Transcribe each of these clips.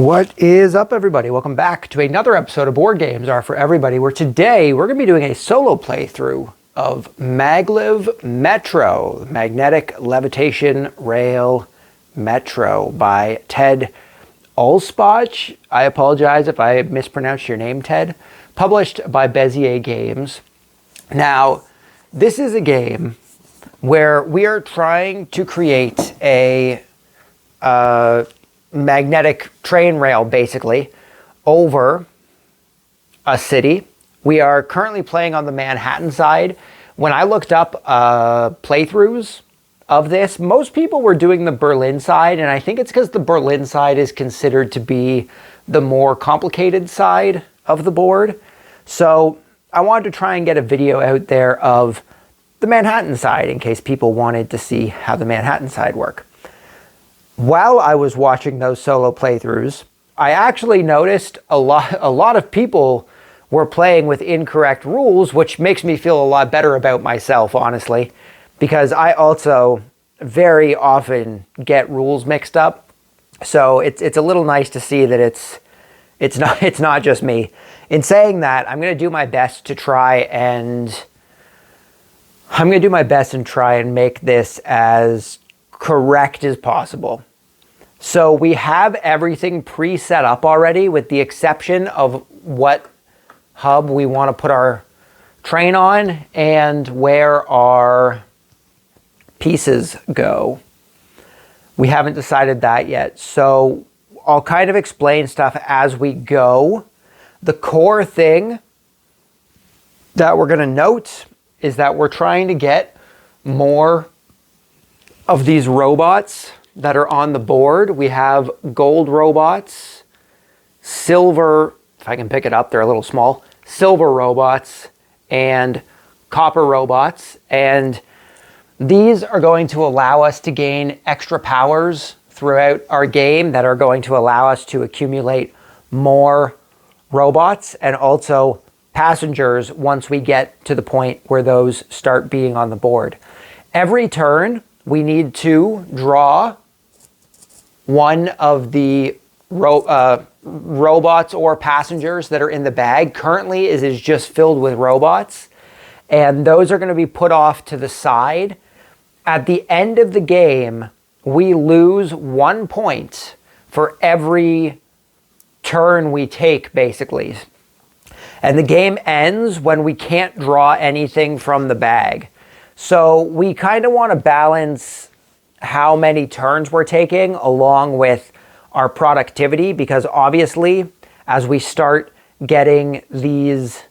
What is up, everybody? Welcome back to another episode of Board Games Are For Everybody, where today we're going to be doing a solo playthrough of Maglev Metro, Magnetic Levitation Rail Metro by Ted Alspach. I apologize if I mispronounced your name, Ted. Published by Bezier Games. Now, this is a game where we are trying to create a magnetic train rail, basically, over a city. We are currently playing on the Manhattan side. When I looked up playthroughs of this, most people were doing the Berlin side, and I think it's because the Berlin side is considered to be the more complicated side of the board. So I wanted to try and get a video out there of the Manhattan side in case people wanted to see how the Manhattan side works. While I was watching those solo playthroughs, I actually noticed a lot of people were playing with incorrect rules, which makes me feel a lot better about myself, honestly, because I also very often get rules mixed up. So it's a little nice to see that it's not just me. In saying that, I'm going to do my best to try and make this as correct as possible. So we have everything pre-set up already, with the exception of what hub we want to put our train on and where our pieces go. We haven't decided that yet. So I'll kind of explain stuff as we go. The core thing that we're going to note is that we're trying to get more of these robots that are on the board. We have gold robots, silver, if I can pick it up, they're a little small, silver robots, and copper robots. And these are going to allow us to gain extra powers throughout our game that are going to allow us to accumulate more robots and also passengers once we get to the point where those start being on the board. Every turn, we need to draw one of the robots or passengers that are in the bag. Currently, it is just filled with robots, and those are going to be put off to the side. At the end of the game, we lose 1 point for every turn we take, basically. And the game ends when we can't draw anything from the bag. So we kind of want to balance how many turns we're taking along with our productivity, because obviously as we start getting these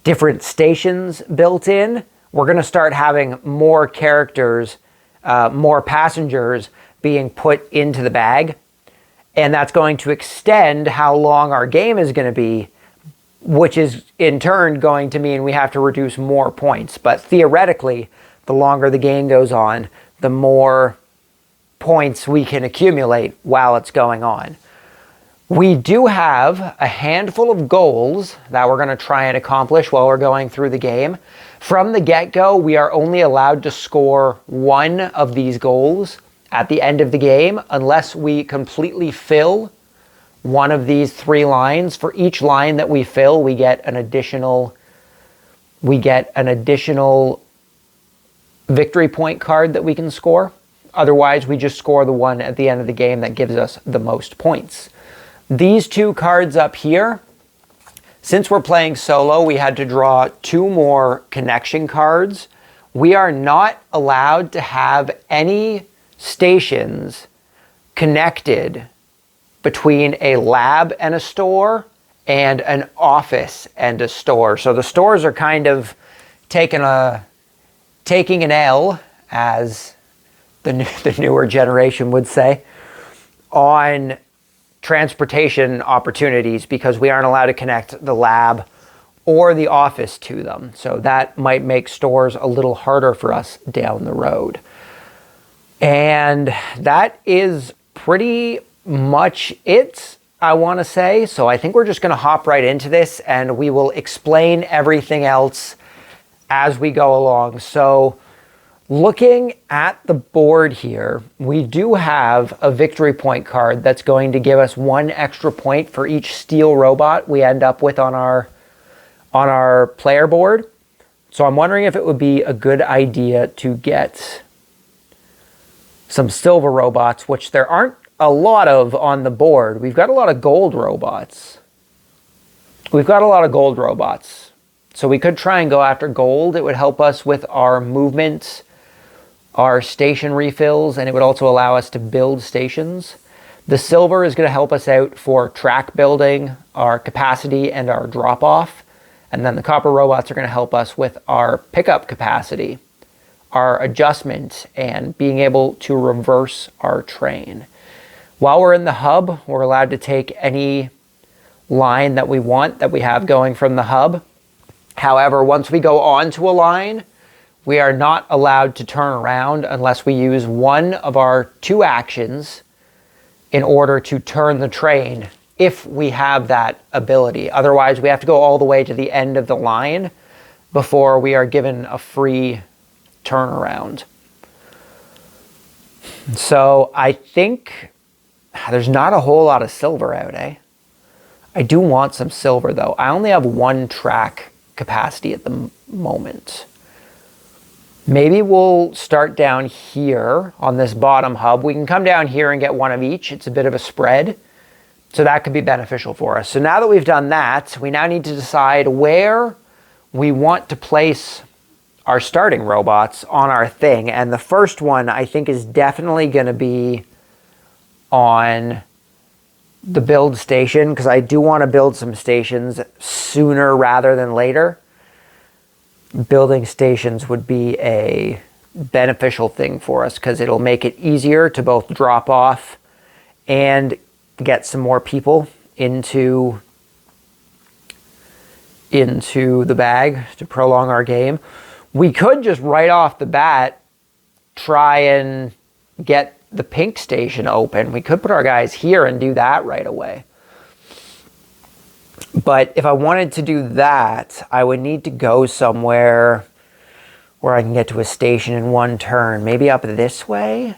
different stations built in, we're going to start having more characters, more passengers being put into the bag. And that's going to extend how long our game is going to be, which is in turn going to mean we have to reduce more points. But theoretically, the longer the game goes on, the more points we can accumulate while it's going on. We do have a handful of goals that we're going to try and accomplish while we're going through the game. From the get-go, we are only allowed to score one of these goals at the end of the game unless we completely fill one of these 3 lines. For each line that we fill, we get an additional victory point card that we can score. Otherwise, we just score the one at the end of the game that gives us the most points. These 2 cards up here, since we're playing solo, we had to draw 2 more connection cards. We are not allowed to have any stations connected between a lab and a store and an office and a store. So the stores are kind of taking an L, as the newer generation would say, on transportation opportunities, because we aren't allowed to connect the lab or the office to them. So that might make stores a little harder for us down the road. And that is pretty much it, I want to say. So I think we're just going to hop right into this, and we will explain everything else as we go along. So Looking at the board here, we do have a victory point card that's going to give us 1 extra point for each steel robot we end up with on our player board. So I'm wondering if it would be a good idea to get some silver robots, which there aren't a lot of on the board. We've got a lot of gold robots. So we could try and go after gold. It would help us with our movement, our station refills, and it would also allow us to build stations. The silver is going to help us out for track building, our capacity, and our drop-off. And then the copper robots are going to help us with our pickup capacity, our adjustment, and being able to reverse our train. While we're in the hub, we're allowed to take any line that we want that we have going from the hub. However, once we go onto a line, we are not allowed to turn around unless we use one of our 2 actions in order to turn the train, if we have that ability. Otherwise, we have to go all the way to the end of the line before we are given a free turnaround. So I think there's not a whole lot of silver out, eh? I do want some silver, though. I only have 1 track capacity at the moment. Maybe we'll start down here on this bottom hub. We can come down here and get 1 of each. It's a bit of a spread. So that could be beneficial for us. So now that we've done that, we now need to decide where we want to place our starting robots on our thing. And the first one, I think, is definitely going to be on the build station, because I do want to build some stations sooner rather than later. Building stations would be a beneficial thing for us because it'll make it easier to both drop off and get some more people into the bag to prolong our game. We could just right off the bat try and get the pink station open. We could put our guys here and do that right away. But if I wanted to do that, I would need to go somewhere where I can get to a station in 1 turn. Maybe up this way?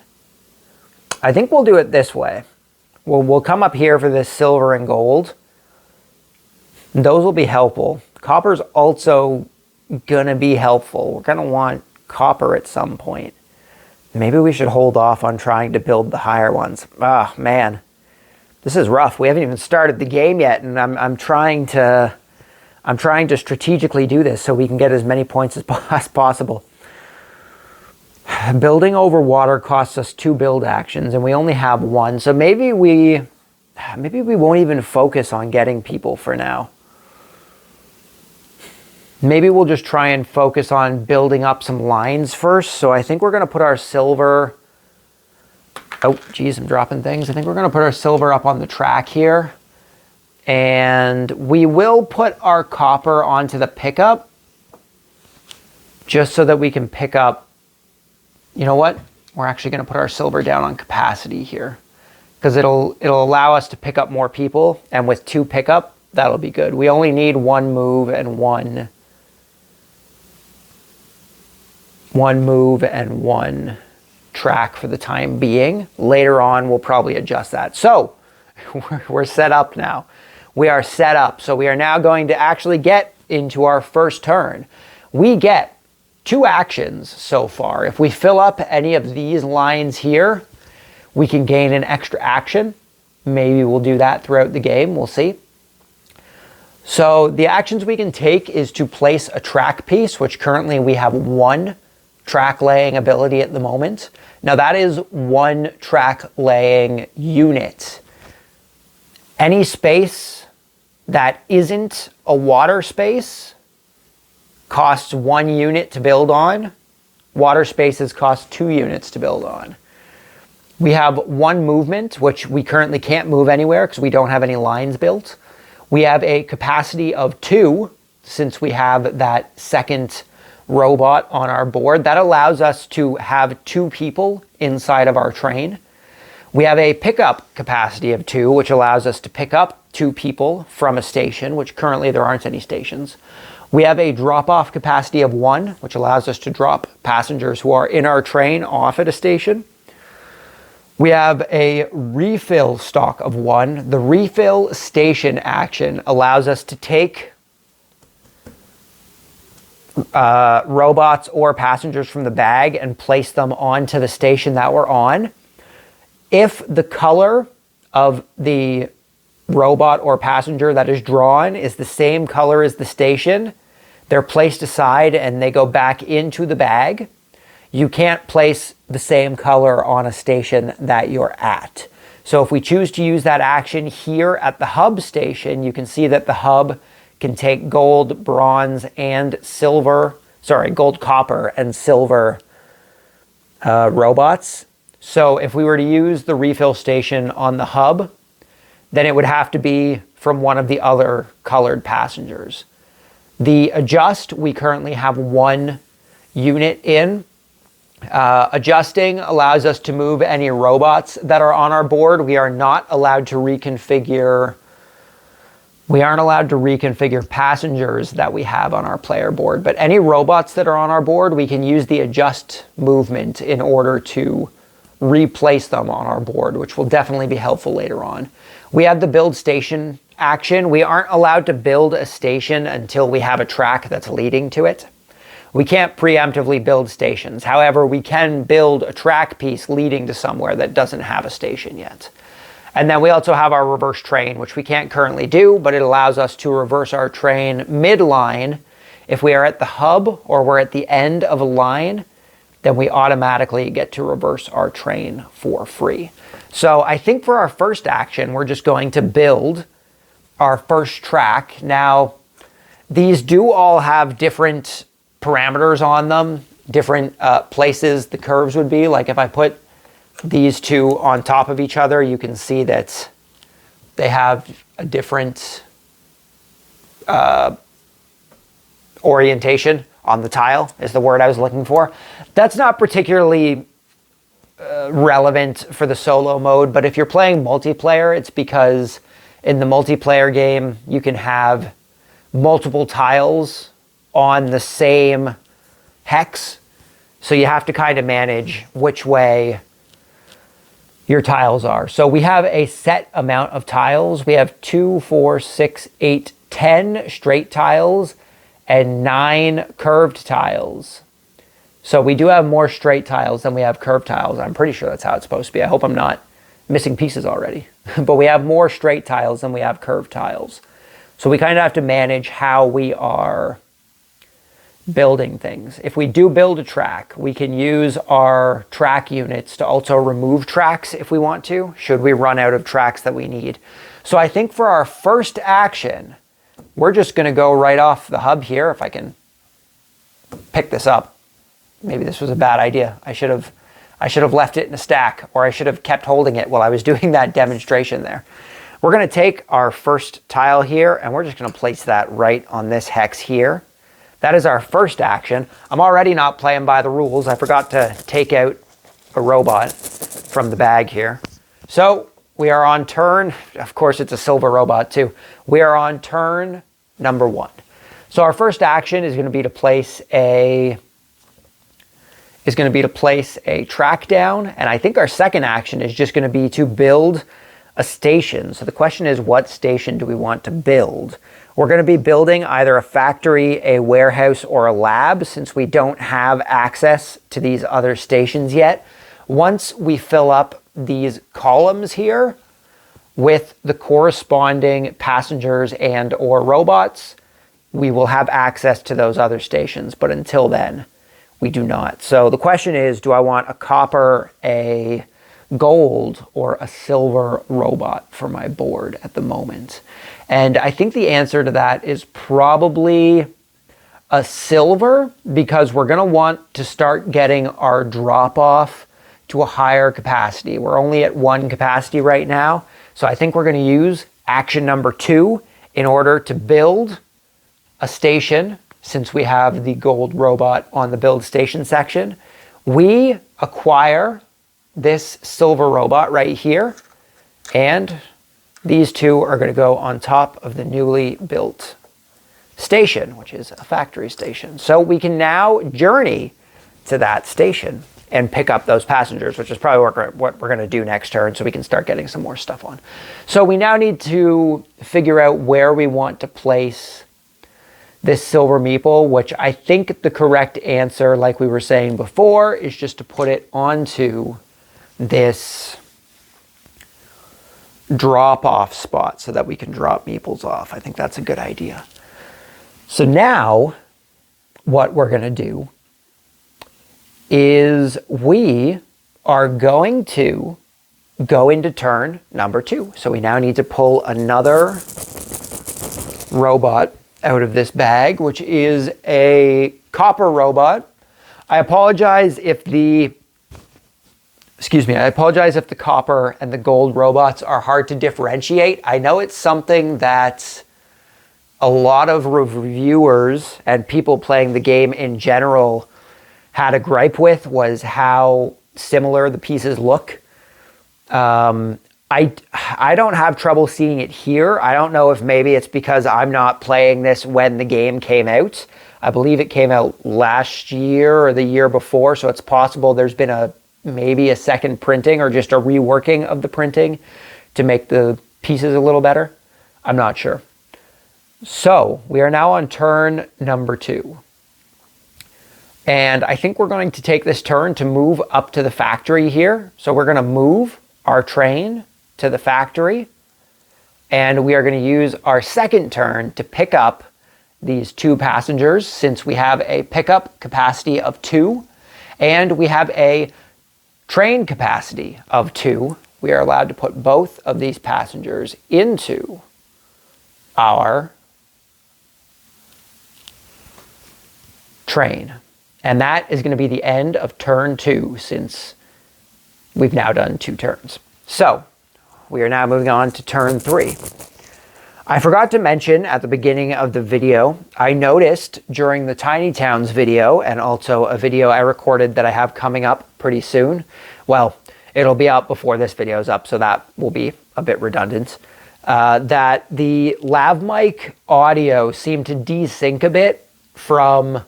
I think we'll do it this way. We'll come up here for this silver and gold. Those will be helpful. Copper's also going to be helpful. We're going to want copper at some point. Maybe we should hold off on trying to build the higher ones. Ah, man. This is rough. We haven't even started the game yet, and I'm trying to strategically do this so we can get as many points as possible. Building over water costs us 2 build actions, and we only have 1. So maybe we won't even focus on getting people for now. Maybe we'll just try and focus on building up some lines first. So I think we're going to put our silver... Oh, geez, I'm dropping things. I think we're going to put our silver up on the track here. And we will put our copper onto the pickup just so that we can pick up... You know what? We're actually going to put our silver down on capacity here because it'll allow us to pick up more people. And with 2 pickup, that'll be good. We only need 1 move and 1 track for the time being. Later on, we'll probably adjust that. So we're set up now. We are set up. So we are now going to actually get into our first turn. We get 2 actions so far. If we fill up any of these lines here, we can gain an extra action. Maybe we'll do that throughout the game. We'll see. So the actions we can take is to place a track piece, which currently we have 1 track laying ability at the moment. Now that is 1 track laying unit. Any space that isn't a water space costs 1 unit to build on. Water spaces cost 2 units to build on. We have 1 movement, which we currently can't move anywhere because we don't have any lines built. We have a capacity of 2 since we have that second robot on our board. That allows us to have 2 people inside of our train. We have a pickup capacity of 2, which allows us to pick up 2 people from a station, which currently there aren't any stations. We have a drop-off capacity of 1, which allows us to drop passengers who are in our train off at a station. We have a refill stock of 1. The refill station action allows us to take robots or passengers from the bag and place them onto the station that we're on. If the color of the robot or passenger that is drawn is the same color as the station, they're placed aside and they go back into the bag. You can't place the same color on a station that you're at. So if we choose to use that action here at the hub station, you can see that the hub can take gold, bronze, and silver, gold, copper, and silver robots. So if we were to use the refill station on the hub, then it would have to be from one of the other colored passengers. The adjust, we currently have 1 unit in. Adjusting allows us to move any robots that are on our board. We are not allowed to reconfigure. We aren't allowed to reconfigure passengers that we have on our player board, but any robots that are on our board, we can use the adjust movement in order to replace them on our board, which will definitely be helpful later on. We have the build station action. We aren't allowed to build a station until we have a track that's leading to it. We can't preemptively build stations. However, we can build a track piece leading to somewhere that doesn't have a station yet. And then we also have our reverse train, which we can't currently do, but it allows us to reverse our train mid-line. If we are at the hub or we're at the end of a line, then we automatically get to reverse our train for free. So I think for our first action, we're just going to build our first track. Now, these do all have different parameters on them, different places the curves would be. Like if I put these two on top of each other, you can see that they have a different orientation on the tile, is the word I was looking for. That's not particularly relevant for the solo mode, but if you're playing multiplayer, it's because in the multiplayer game, you can have multiple tiles on the same hex. So you have to kind of manage which way your tiles are. So we have a set amount of tiles. We have 2, 4, 6, 8, 10 straight tiles and 9 curved tiles. So we do have more straight tiles than we have curved tiles. I'm pretty sure that's how it's supposed to be. I hope I'm not missing pieces already. But we have more straight tiles than we have curved tiles. So we kind of have to manage how we are building things. If we do build a track, we can use our track units to also remove tracks if we want to, should we run out of tracks that we need. So I think for our first action, we're just going to go right off the hub here. If I can pick this up. Maybe this was a bad idea. I should have left it in a stack, or I should have kept holding it while I was doing that demonstration there. We're going to take our first tile here, and we're just going to place that right on this hex here. That is our first action. I'm already not playing by the rules. I forgot to take out a robot from the bag here. So we are on turn. Of course, it's a silver robot too. We are on turn number 1. So our first action is going to be to place a track down. And I think our second action is just going to be to build a station. So the question is, what station do we want to build? We're going to be building either a factory, a warehouse, or a lab, since we don't have access to these other stations yet. Once we fill up these columns here with the corresponding passengers and or robots, we will have access to those other stations. But until then, we do not. So the question is, do I want a copper, a gold, or a silver robot for my board at the moment? And I think the answer to that is probably a silver, because we're going to want to start getting our drop off to a higher capacity. We're only at 1 capacity right now. So I think we're going to use action number 2 in order to build a station, since we have the gold robot on the build station section. We acquire this silver robot right here, and these two are going to go on top of the newly built station, which is a factory station. So we can now journey to that station and pick up those passengers, which is probably what we're going to do next turn, so we can start getting some more stuff on. So we now need to figure out where we want to place this silver meeple, which I think the correct answer, like we were saying before, is just to put it onto this drop-off spot so that we can drop meeples off. I think that's a good idea. So now what we're going to do is we are going to go into turn number 2. So we now need to pull another robot out of this bag, which is a copper robot. I apologize if the copper and the gold robots are hard to differentiate. I know it's something that a lot of reviewers and people playing the game in general had a gripe with, was how similar the pieces look. I don't have trouble seeing it here. I don't know if maybe it's because I'm not playing this when the game came out. I believe it came out last year or the year before, so it's possible there's been maybe a second printing or just a reworking of the printing to make the pieces a little better. I'm not sure. So we are now on turn number 2. And I think we're going to take this turn to move up to the factory here. So we're going to move our train to the factory, and we are going to use our second turn to pick up these 2 passengers, since we have a pickup capacity of 2 and we have a train capacity of 2. We are allowed to put both of these passengers into our train. And that is going to be the end of turn 2, since we've now done 2 turns. So we are now moving on to turn 3. I forgot to mention at the beginning of the video, I noticed during the Tiny Towns video, and also a video I recorded that I have coming up pretty soon. Well, it'll be out before this video is up, so that will be a bit redundant. That the lav mic audio seemed to desync a bit from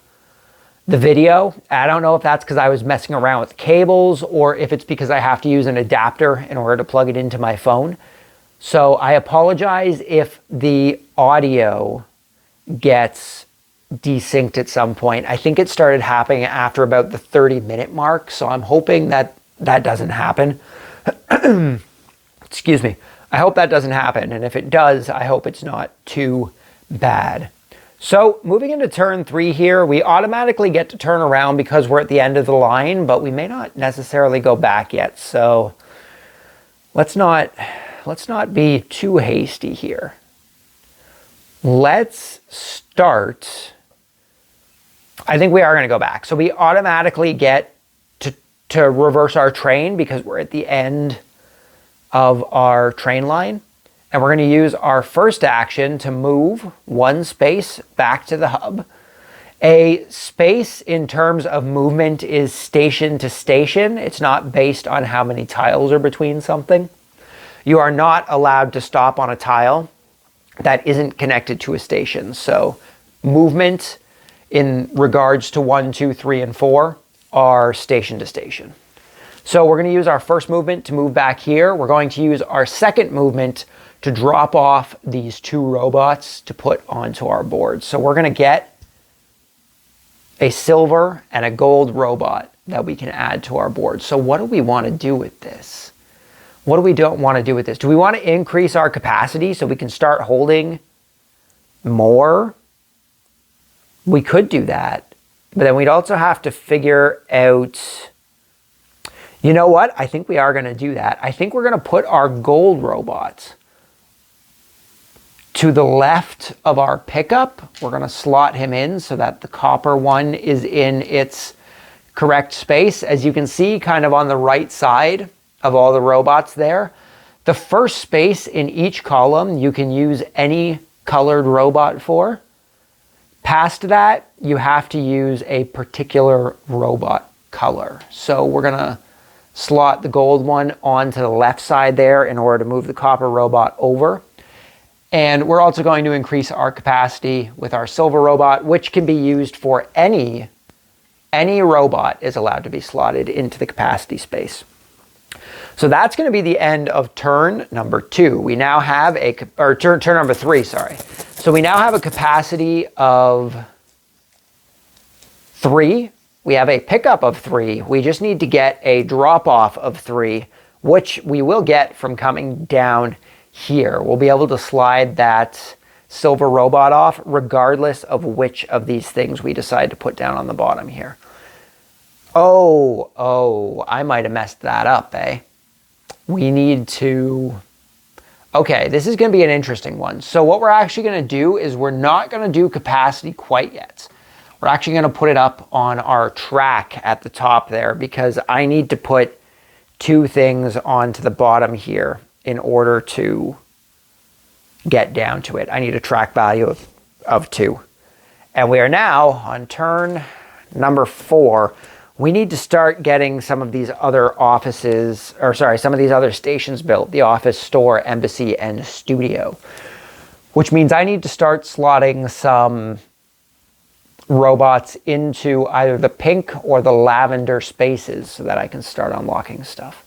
the video. I don't know if that's because I was messing around with cables, or if it's because I have to use an adapter in order to plug it into my phone. So I apologize if the audio gets desynced at some point. I think it started happening after about the 30-minute mark, so I'm hoping that that doesn't happen. Excuse me. I hope that doesn't happen, and if it does, I hope it's not too bad. So moving into turn 3 here, we automatically get to turn around because we're at the end of the line, but we may not necessarily go back yet. So let's not be too hasty here. Let's start. I think we are going to go back. So we automatically get to reverse our train because we're at the end of our train line. And we're going to use our first action to move 1 space back to the hub. A space in terms of movement is station to station. It's not based on how many tiles are between something. You are not allowed to stop on a tile that isn't connected to a station. So movement in regards to 1, 2, 3, and 4 are station to station. So we're going to use our first movement to move back here. We're going to use our second movement to drop off these 2 robots to put onto our board. So we're going to get a silver and a gold robot that we can add to our board. So what do we want to do with this? What do we don't want to do with this? Do we want to increase our capacity so we can start holding more? We could do that, but then we'd also have to figure out, you know what? I think we are going to do that. I think we're going to put our gold robots to the left of our pickup. We're going to slot him in so that the copper one is in its correct space. As you can see, kind of on the right side of all the robots there. The first space in each column, you can use any colored robot for. Past that, you have to use a particular robot color. So we're going to slot the gold one onto the left side there in order to move the copper robot over. And we're also going to increase our capacity with our silver robot, which can be used for any robot is allowed to be slotted into the capacity space. So that's going to be the end of turn number 2. We now have turn number 3, sorry. So we now have a capacity of 3. We have a pickup of 3. We just need to get a drop off of 3, which we will get from coming down here. We'll be able to slide that silver robot off regardless of which of these things we decide to put down on the bottom here. Oh, I might have messed that up, eh? We need to... Okay, this is going to be an interesting one. So what we're actually going to do is we're not going to do capacity quite yet. We're actually going to put it up on our track at the top there because I need to put 2 things onto the bottom here in order to get down to it. I need a track value of 2. And we are now on turn number 4. We need to start getting some of these other offices, or sorry, some of these other stations built. The office, store, embassy, and studio. Which means I need to start slotting some robots into either the pink or the lavender spaces so that I can start unlocking stuff.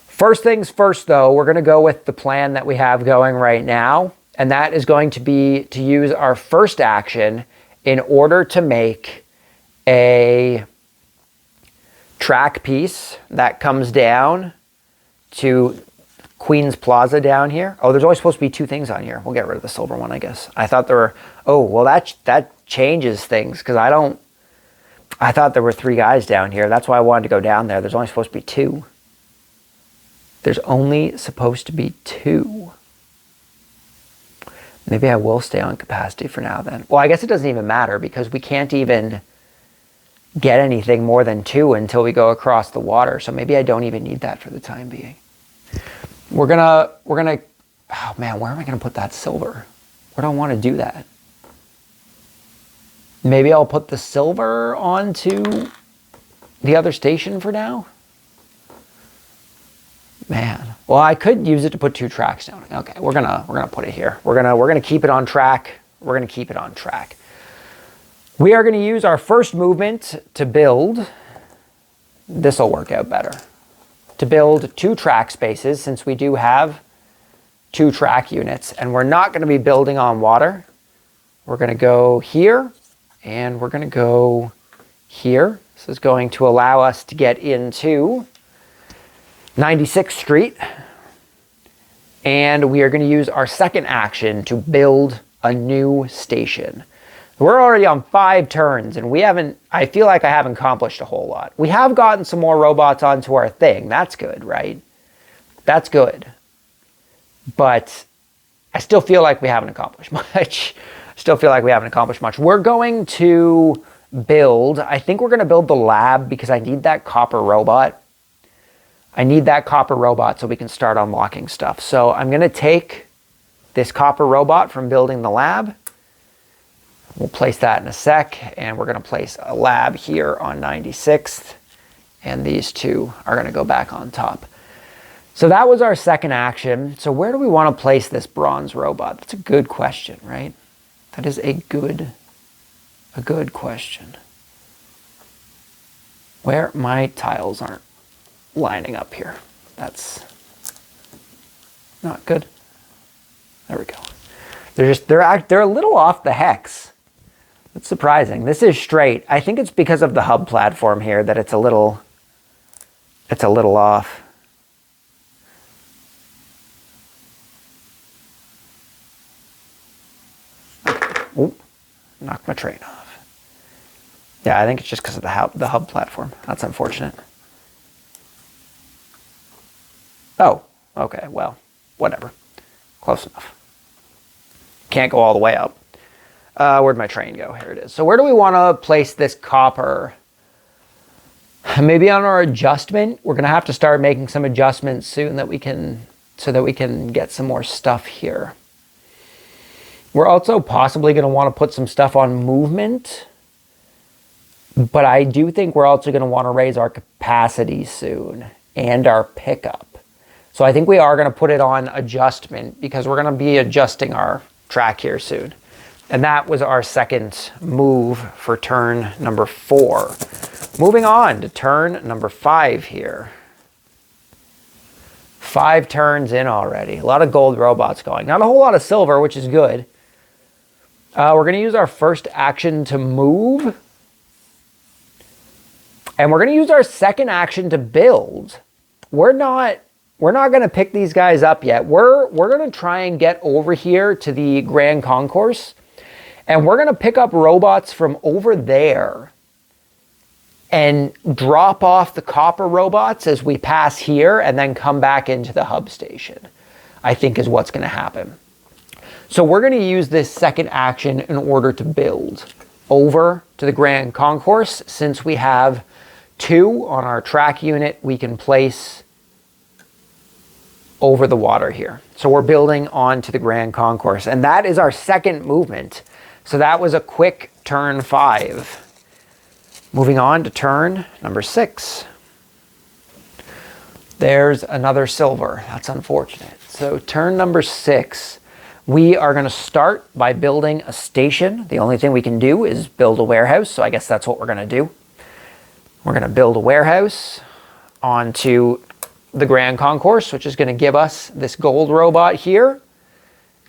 First things first, though, we're going to go with the plan that we have going right now, and that is going to be to use our first action in order to make a track piece that comes down to Queen's Plaza down here. Oh, there's only supposed to be 2 things on here. We'll get rid of the silver one, I guess. I thought there were... Oh, well, that changes things because I thought there were 3 guys down here. That's why I wanted to go down there. There's only supposed to be 2. There's only supposed to be 2. Maybe I will stay on capacity for now then. Well, I guess it doesn't even matter because we can't even get anything more than 2 until we go across the water. So maybe I don't even need that for the time being. We're gonna, oh man, where am I gonna put that silver? Where do I want to do that? Maybe I'll put the silver onto the other station for now. Man, well, I could use it to put 2 tracks down. Okay, we're gonna put it here. We're gonna keep it on track. We're gonna keep it on track. We are going to use our first movement to build, this will work out better, to build 2 track spaces since we do have 2 track units. And we're not going to be building on water. We're going to go here and we're going to go here. This is going to allow us to get into 96th Street. And we are going to use our second action to build a new station. We're already on 5 turns, and I feel like I haven't accomplished a whole lot. We have gotten some more robots onto our thing. That's good, right? That's good. But I still feel like we haven't accomplished much. We're going to build, I think we're going to build the lab because I need that copper robot. I need that copper robot so we can start unlocking stuff. So I'm going to take this copper robot from building the lab. We'll place that in a sec, and we're going to place a lab here on 96th, and these 2 are going to go back on top. So that was our second action. So where do we want to place this bronze robot? That's a good question, right? That is a good question. Where my tiles aren't lining up here. That's not good. There we go. They're a little off the hex. It's surprising. This is straight. I think it's because of the hub platform here that it's a little off. Okay. Oop, knocked my train off. Yeah, I think it's just because of the hub platform. That's unfortunate. Oh, okay, well, whatever. Close enough. Can't go all the way up. Where'd my train go? Here it is. So where do we want to place this copper? Maybe on our adjustment. We're going to have to start making some adjustments soon so that we can get some more stuff here. We're also possibly going to want to put some stuff on movement. But I do think we're also going to want to raise our capacity soon and our pickup. So I think we are going to put it on adjustment because we're going to be adjusting our track here soon. And that was our second move for turn number 4. Moving on to turn number 5 here. 5 turns in already. A lot of gold robots going. Not a whole lot of silver, which is good. We're going to use our first action to move. And we're going to use our second action to build. We're not going to pick these guys up yet. We're going to try and get over here to the Grand Concourse. And we're going to pick up robots from over there and drop off the copper robots as we pass here and then come back into the hub station, I think is what's going to happen. So we're going to use this second action in order to build over to the Grand Concourse. Since we have 2 on our track unit, we can place over the water here. So we're building onto the Grand Concourse, and that is our second movement. So that was a quick turn 5. Moving on to turn number 6. There's another silver. That's unfortunate. So turn number 6, we are going to start by building a station. The only thing we can do is build a warehouse, so I guess that's what we're going to do. We're going to build a warehouse onto the Grand Concourse, which is going to give us this gold robot here.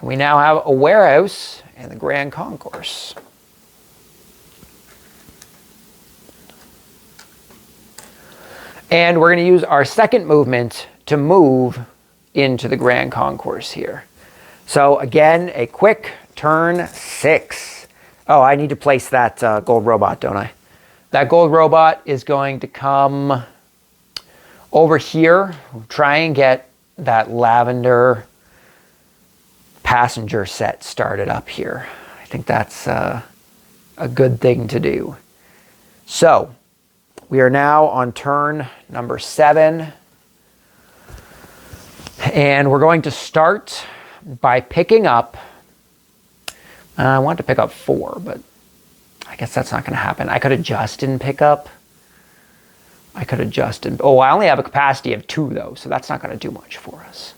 And we now have a warehouse in the Grand Concourse. And we're going to use our second movement to move into the Grand Concourse here. So again, a quick turn 6. Oh, I need to place that gold robot, don't I? That gold robot is going to come over here. Try and get that lavender passenger set started up here. I think that's a good thing to do. So we are now on turn number 7. And we're going to start by picking up, I want to pick up 4, but I guess that's not going to happen. I could adjust and pick up. I could adjust and, oh, I only have a capacity of 2 though, so that's not going to do much for us.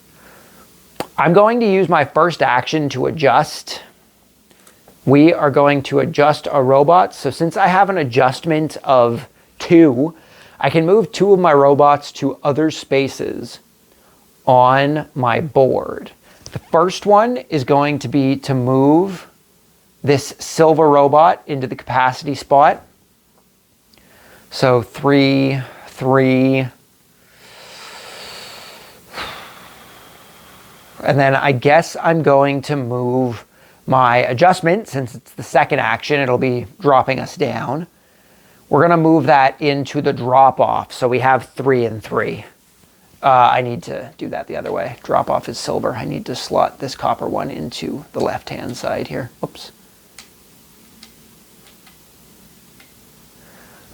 I'm going to use my first action to adjust. We are going to adjust our robots. So since I have an adjustment of 2, I can move 2 of my robots to other spaces on my board. The first one is going to be to move this silver robot into the capacity spot. So 3, 3. And then I guess I'm going to move my adjustment. Since it's the second action, it'll be dropping us down. We're going to move that into the drop off. So we have 3 and 3. I need to do that the other way. Drop off is silver. I need to slot this copper one into the left-hand side here. Oops.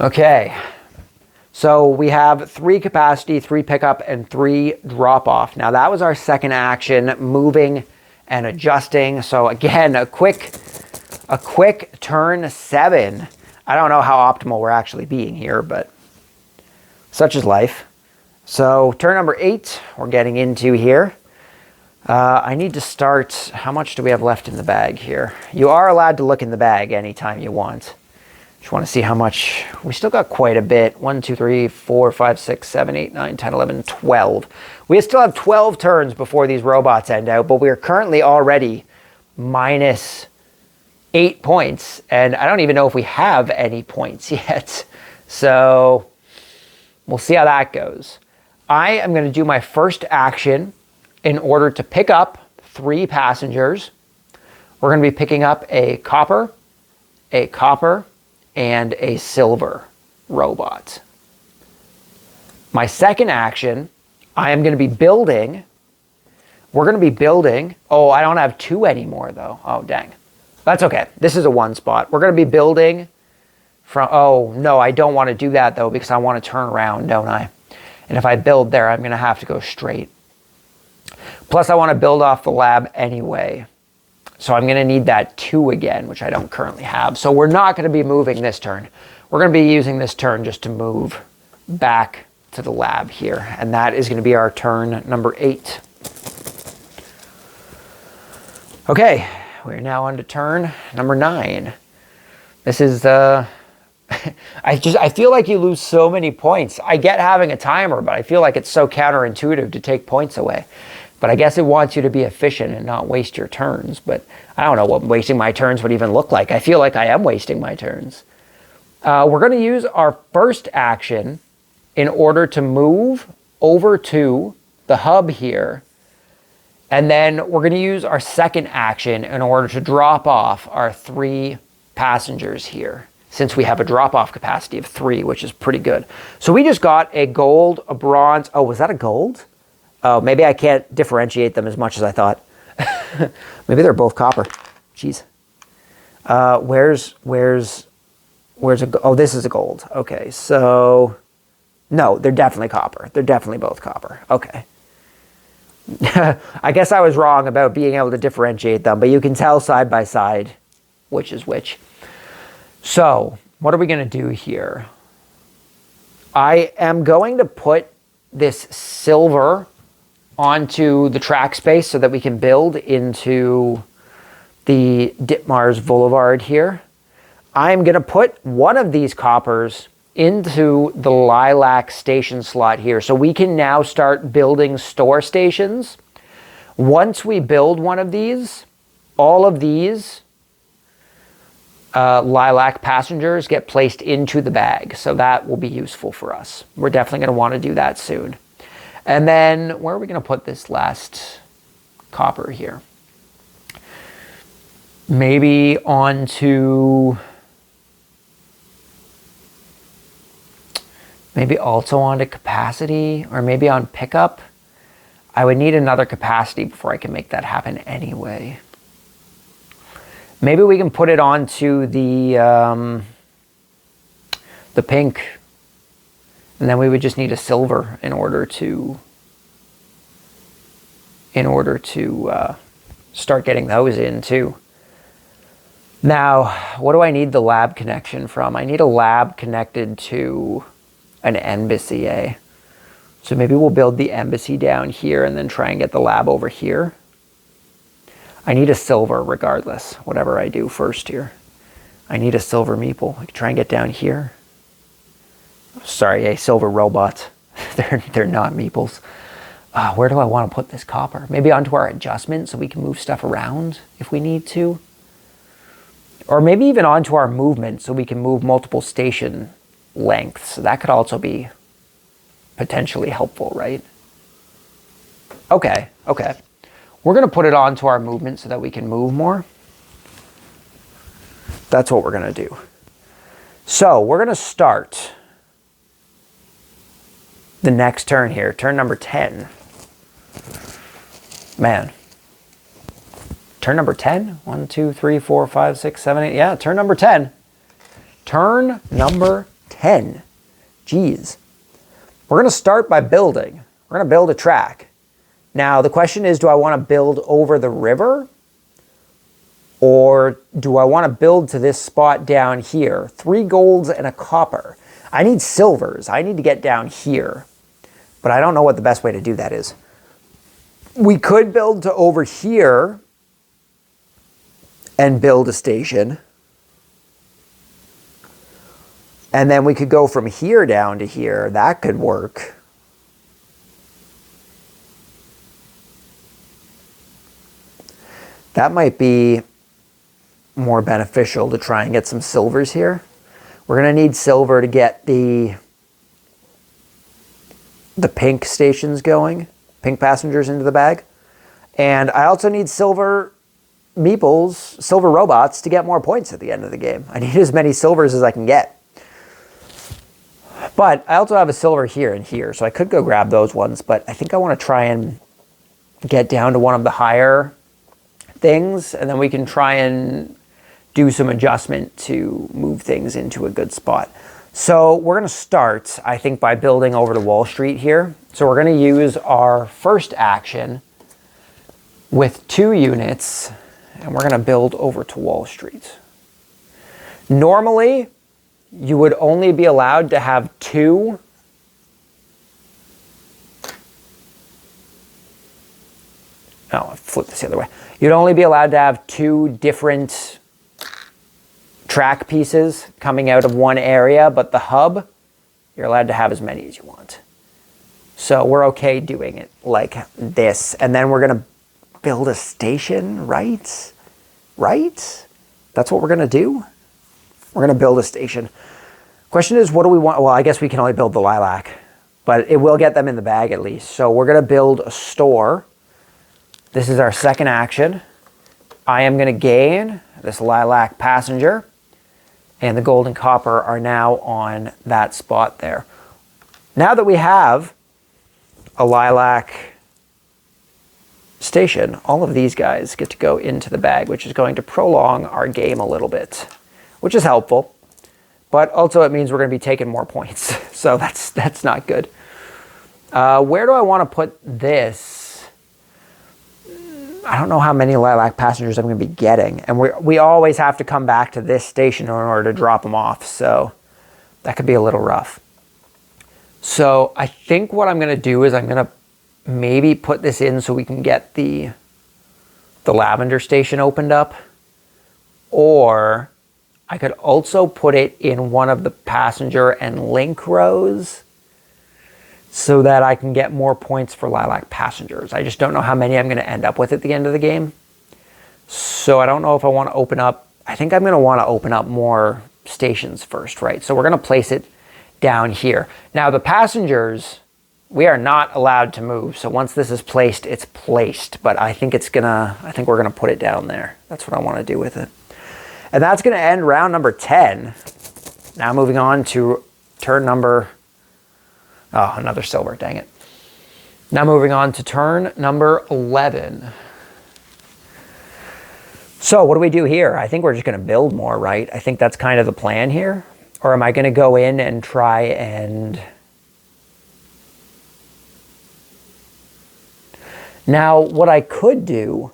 Okay. So we have 3 capacity, 3 pickup, and 3 drop off. Now that was our second action, moving and adjusting. So again, a quick turn 7. I don't know how optimal we're actually being here, but such is life. So turn number 8, we're getting into here. I need to start, how much do we have left in the bag here? You are allowed to look in the bag anytime you want. Just want to see how much, we still got quite a bit. 1, 2, 3, 4, 5, 6, 7, 8, 9, 10, 11, 12. We still have 12 turns before these robots end out, but we are currently already minus 8 points. And I don't even know if we have any points yet. So we'll see how that goes. I am going to do my first action in order to pick up 3 passengers. We're going to be picking up a copper, and a silver robot. My second action, I am going to be building. We're going to be building. Oh, I don't have 2 anymore though. Oh, dang. That's okay. This is a 1 spot. We're going to be building from, oh no, I don't want to do that though because I want to turn around, don't I? And if I build there, I'm going to have to go straight. Plus, I want to build off the lab anyway. So I'm going to need that 2 again, which I don't currently have. So we're not going to be moving this turn. We're going to be using this turn just to move back to the lab here. And that is going to be our turn number 8. Okay, we're now on to turn number 9. This is I feel like you lose so many points. I get having a timer, but I feel like it's so counterintuitive to take points away. But I guess it wants you to be efficient and not waste your turns. But I don't know what wasting my turns would even look like. I feel like I am wasting my turns. We're going to use our first action in order to move over to the hub here. And then we're going to use our second action in order to drop off our 3 passengers here, since we have a drop-off capacity of 3, which is pretty good. So we just got a gold, a bronze. Oh, was that a gold? Oh, maybe I can't differentiate them as much as I thought. Maybe they're both copper. Jeez. Where's oh, this is a gold. Okay, so no, they're definitely copper. They're definitely both copper. Okay. I guess I was wrong about being able to differentiate them, but you can tell side by side which is which. So what are we going to do here? I am going to put this silver onto the track space so that we can build into the Ditmars Boulevard here. I'm going to put one of these coppers into the lilac station slot here. So we can now start building store stations. Once we build one of these, all of these lilac passengers get placed into the bag. So that will be useful for us. We're definitely going to want to do that soon. And then where are we going to put this last copper here? Maybe onto... Maybe also onto capacity, or maybe on pickup. I would need another capacity before I can make that happen anyway. Maybe we can put it onto the pink, and then we would just need a silver in order to start getting those in too. Now, what do I need the lab connection from? I need a lab connected to an embassy, eh? So maybe we'll build the embassy down here and then try and get the lab over here. I need a silver regardless, whatever I do first here. I need a silver meeple. I can try and get down here. Sorry, a silver robot. They're not meeples. Where do I want to put this copper? Maybe onto our adjustment so we can move stuff around if we need to. Or maybe even onto our movement so we can move multiple station lengths. So that could also be potentially helpful, right? Okay. We're going to put it onto our movement so that we can move more. That's what we're going to do. So we're going to start the next turn here, turn number 10. Man. Turn number 10? 1, 2, 3, 4, 5, 6, 7, 8. Yeah, turn number 10. Turn number 10. Jeez. We're going to start by building. We're going to build a track. Now, the question is, do I want to build over the river? Or do I want to build to this spot down here? 3 golds and a copper. I need silvers. I need to get down here. But I don't know what the best way to do that is. We could build to over here and build a station. And then we could go from here down to here. That could work. That might be more beneficial to try and get some silvers here. We're going to need silver to get the pink stations going, pink passengers into the bag. And I also need silver meeples, silver robots to get more points at the end of the game. I need as many silvers as I can get. But I also have a silver here and here, so I could go grab those ones, but I think I want to try and get down to one of the higher things, and then we can try and do some adjustment to move things into a good spot. So we're going to start, I think, by building over to Wall Street here. So we're going to use our first action with 2 units, and we're going to build over to Wall Street. Normally, you would only be allowed to have 2 Oh, flip this the other way. You'd only be allowed to have 2 different track pieces coming out of one area, but the hub, you're allowed to have as many as you want. So we're okay doing it like this. And then we're going to build a station, right? Right? That's what we're going to do? We're going to build a station. Question is, what do we want? Well, I guess we can only build the lilac, but it will get them in the bag at least. So we're going to build a store. This is our second action. I am going to gain this lilac passenger, and the gold and copper are now on that spot there. Now that we have a lilac station, all of these guys get to go into the bag, which is going to prolong our game a little bit, which is helpful. But also it means we're going to be taking more points. So that's not good. Where do I want to put this? I don't know how many lilac passengers I'm going to be getting. And we always have to come back to this station in order to drop them off. So that could be a little rough. So I think what I'm going to do is I'm going to maybe put this in so we can get the lavender station opened up. Or I could also put it in one of the passenger and link rows so that I can get more points for lilac passengers. I just don't know how many I'm going to end up with at the end of the game. So I don't know if I want to open up. I think I'm going to want to open up more stations first, right? So we're going to place it down here. Now the passengers, we are not allowed to move. So once this is placed, it's placed. But I think we're going to put it down there. That's what I want to do with it. And that's going to end round number 10. Now moving on to turn number... Oh, another silver, dang it. Now moving on to turn number 11. So what do we do here? I think we're just going to build more, right? I think that's kind of the plan here. Or am I going to go in and try and... Now, what I could do...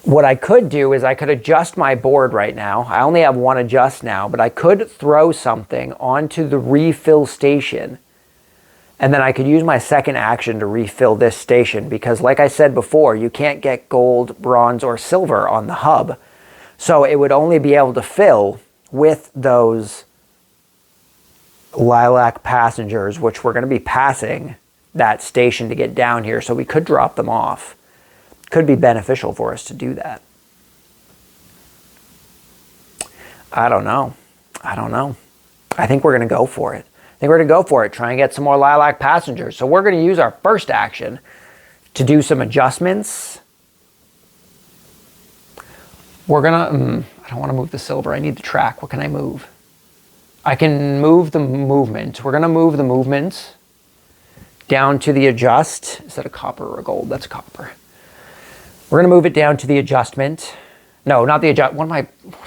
What I could do is I could adjust my board right now. I only have one adjust now, but I could throw something onto the refill station. And then I could use my second action to refill this station because like I said before, you can't get gold, bronze, or silver on the hub. So it would only be able to fill with those lilac passengers, which we're going to be passing that station to get down here. So we could drop them off. Could be beneficial for us to do that. I don't know. I think we're going to go for it. Try and get some more lilac passengers. So we're going to use our first action to do some adjustments. We're going to... I don't want to move the silver. I need the track. What can I move? I can move the movement. We're going to move the movement down to the adjust. Is that a copper or a gold? That's copper. We're going to move it down to the adjustment. No, not the adjust. What am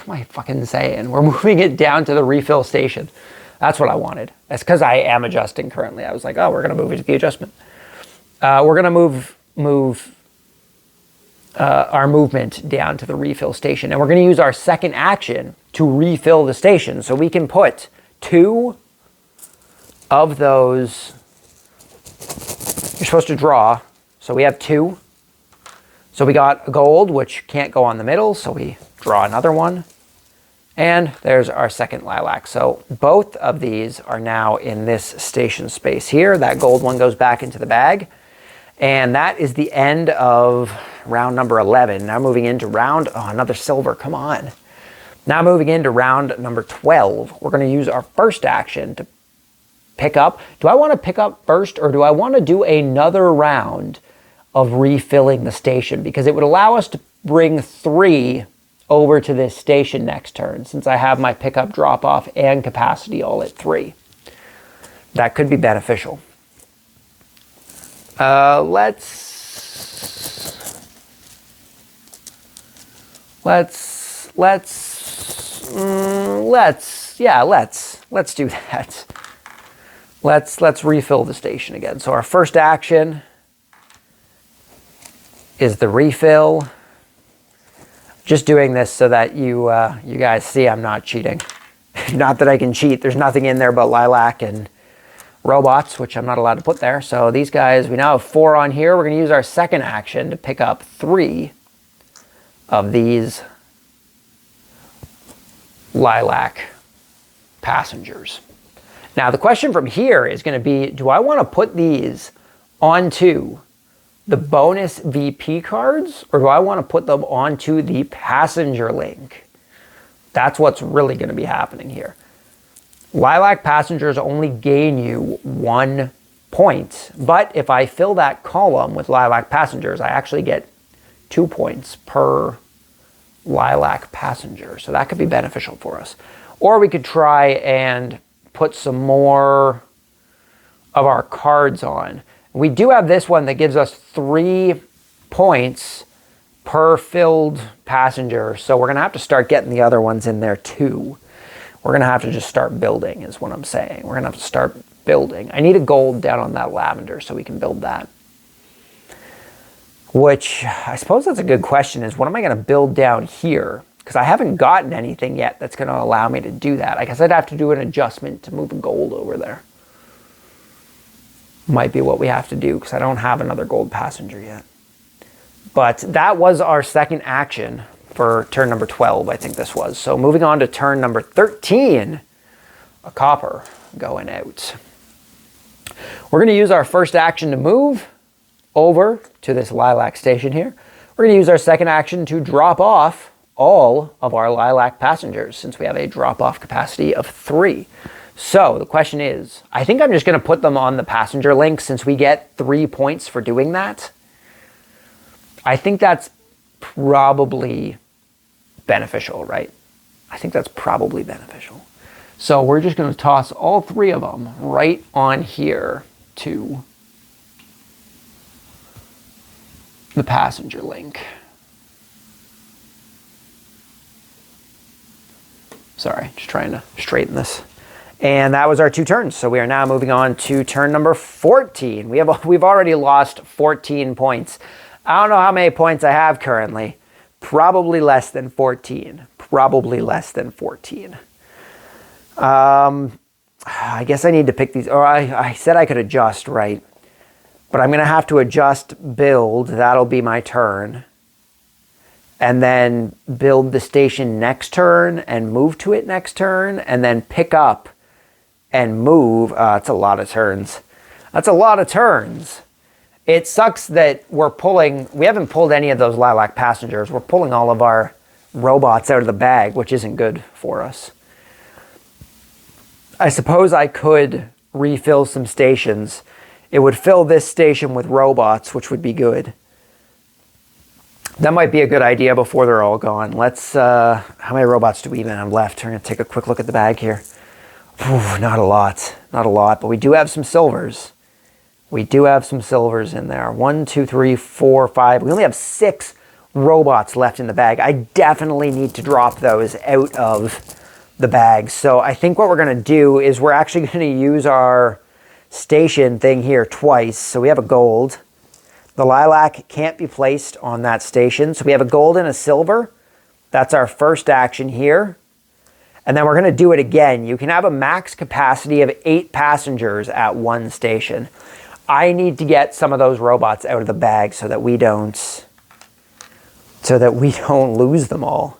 I fucking saying? We're moving it down to the refill station. That's what I wanted. That's because I am adjusting currently. I was like, oh, we're going to move it to the adjustment. We're going to move our movement down to the refill station. And we're going to use our second action to refill the station. So we can put 2 of those. You're supposed to draw. So we have 2. So we got a gold, which can't go on the middle, so we draw another one. And there's our second lilac. So both of these are now in this station space here. That gold one goes back into the bag. And that is the end of round number 11. Now moving into round... Oh, another silver, come on. Now moving into round number 12. We're going to use our first action to pick up. Do I want to pick up first, or do I want to do another round of refilling the station? Because it would allow us to bring 3 over to this station next turn, since I have my pickup, drop off, and capacity all at 3. That could be beneficial. Let's do that. Let's refill the station again. So our first action is the refill. Just doing this so that you guys see I'm not cheating. Not that I can cheat. There's nothing in there but lilac and robots, which I'm not allowed to put there. So these guys, we now have 4 on here. We're going to use our second action to pick up 3 of these lilac passengers. Now the question from here is going to be, do I want to put these onto the bonus VP cards, or do I want to put them onto the passenger link? That's what's really going to be happening here. Lilac passengers only gain you 1 point, but if I fill that column with lilac passengers, I actually get 2 points per lilac passenger. So that could be beneficial for us. Or we could try and put some more of our cards on. We do have this one that gives us 3 points per filled passenger. So we're going to have to start getting the other ones in there too. We're going to have to just start building is what I'm saying. We're going to have to start building. I need a gold down on that lavender so we can build that. Which I suppose that's a good question, is what am I going to build down here? Because I haven't gotten anything yet that's going to allow me to do that. I guess I'd have to do an adjustment to move a gold over there. Might be what we have to do because I don't have another gold passenger yet. But that was our second action for turn number 12, I think this was. So moving on to turn number 13, a copper going out. We're going to use our first action to move over to this lilac station here. We're going to use our second action to drop off all of our lilac passengers since we have a drop-off capacity of 3. So the question is, I think I'm just going to put them on the passenger link since we get 3 points for doing that. I think that's probably beneficial, right? I think that's probably beneficial. So we're just going to toss all 3 of them right on here to the passenger link. Sorry, just trying to straighten this. And that was our 2 turns. So we are now moving on to turn number 14. We've already lost 14 points. I don't know how many points I have currently. Probably less than 14. Probably less than 14. I guess I need to pick these. Or I said I could adjust, right? But I'm going to have to adjust build. That'll be my turn. And then build the station next turn and move to it next turn. And then pick up and move. That's a lot of turns. That's a lot of turns. It sucks that we haven't pulled any of those lilac passengers. We're pulling all of our robots out of the bag, which isn't good for us. I suppose I could refill some stations. It would fill this station with robots, which would be good. That might be a good idea before they're all gone. Let's, how many robots do we even have left? We're going to take a quick look at the bag here. Not a lot, but we do have some silvers. We do have some silvers in there. 1, 2, 3, 4, 5. We only have 6 robots left in the bag. I definitely need to drop those out of the bag. So I think what we're going to do is we're actually going to use our station thing here twice. So we have a gold. The lilac can't be placed on that station. So we have a gold and a silver. That's our first action here. And then we're going to do it again. You can have a max capacity of 8 passengers at one station. I need to get some of those robots out of the bag so that we don't lose them all.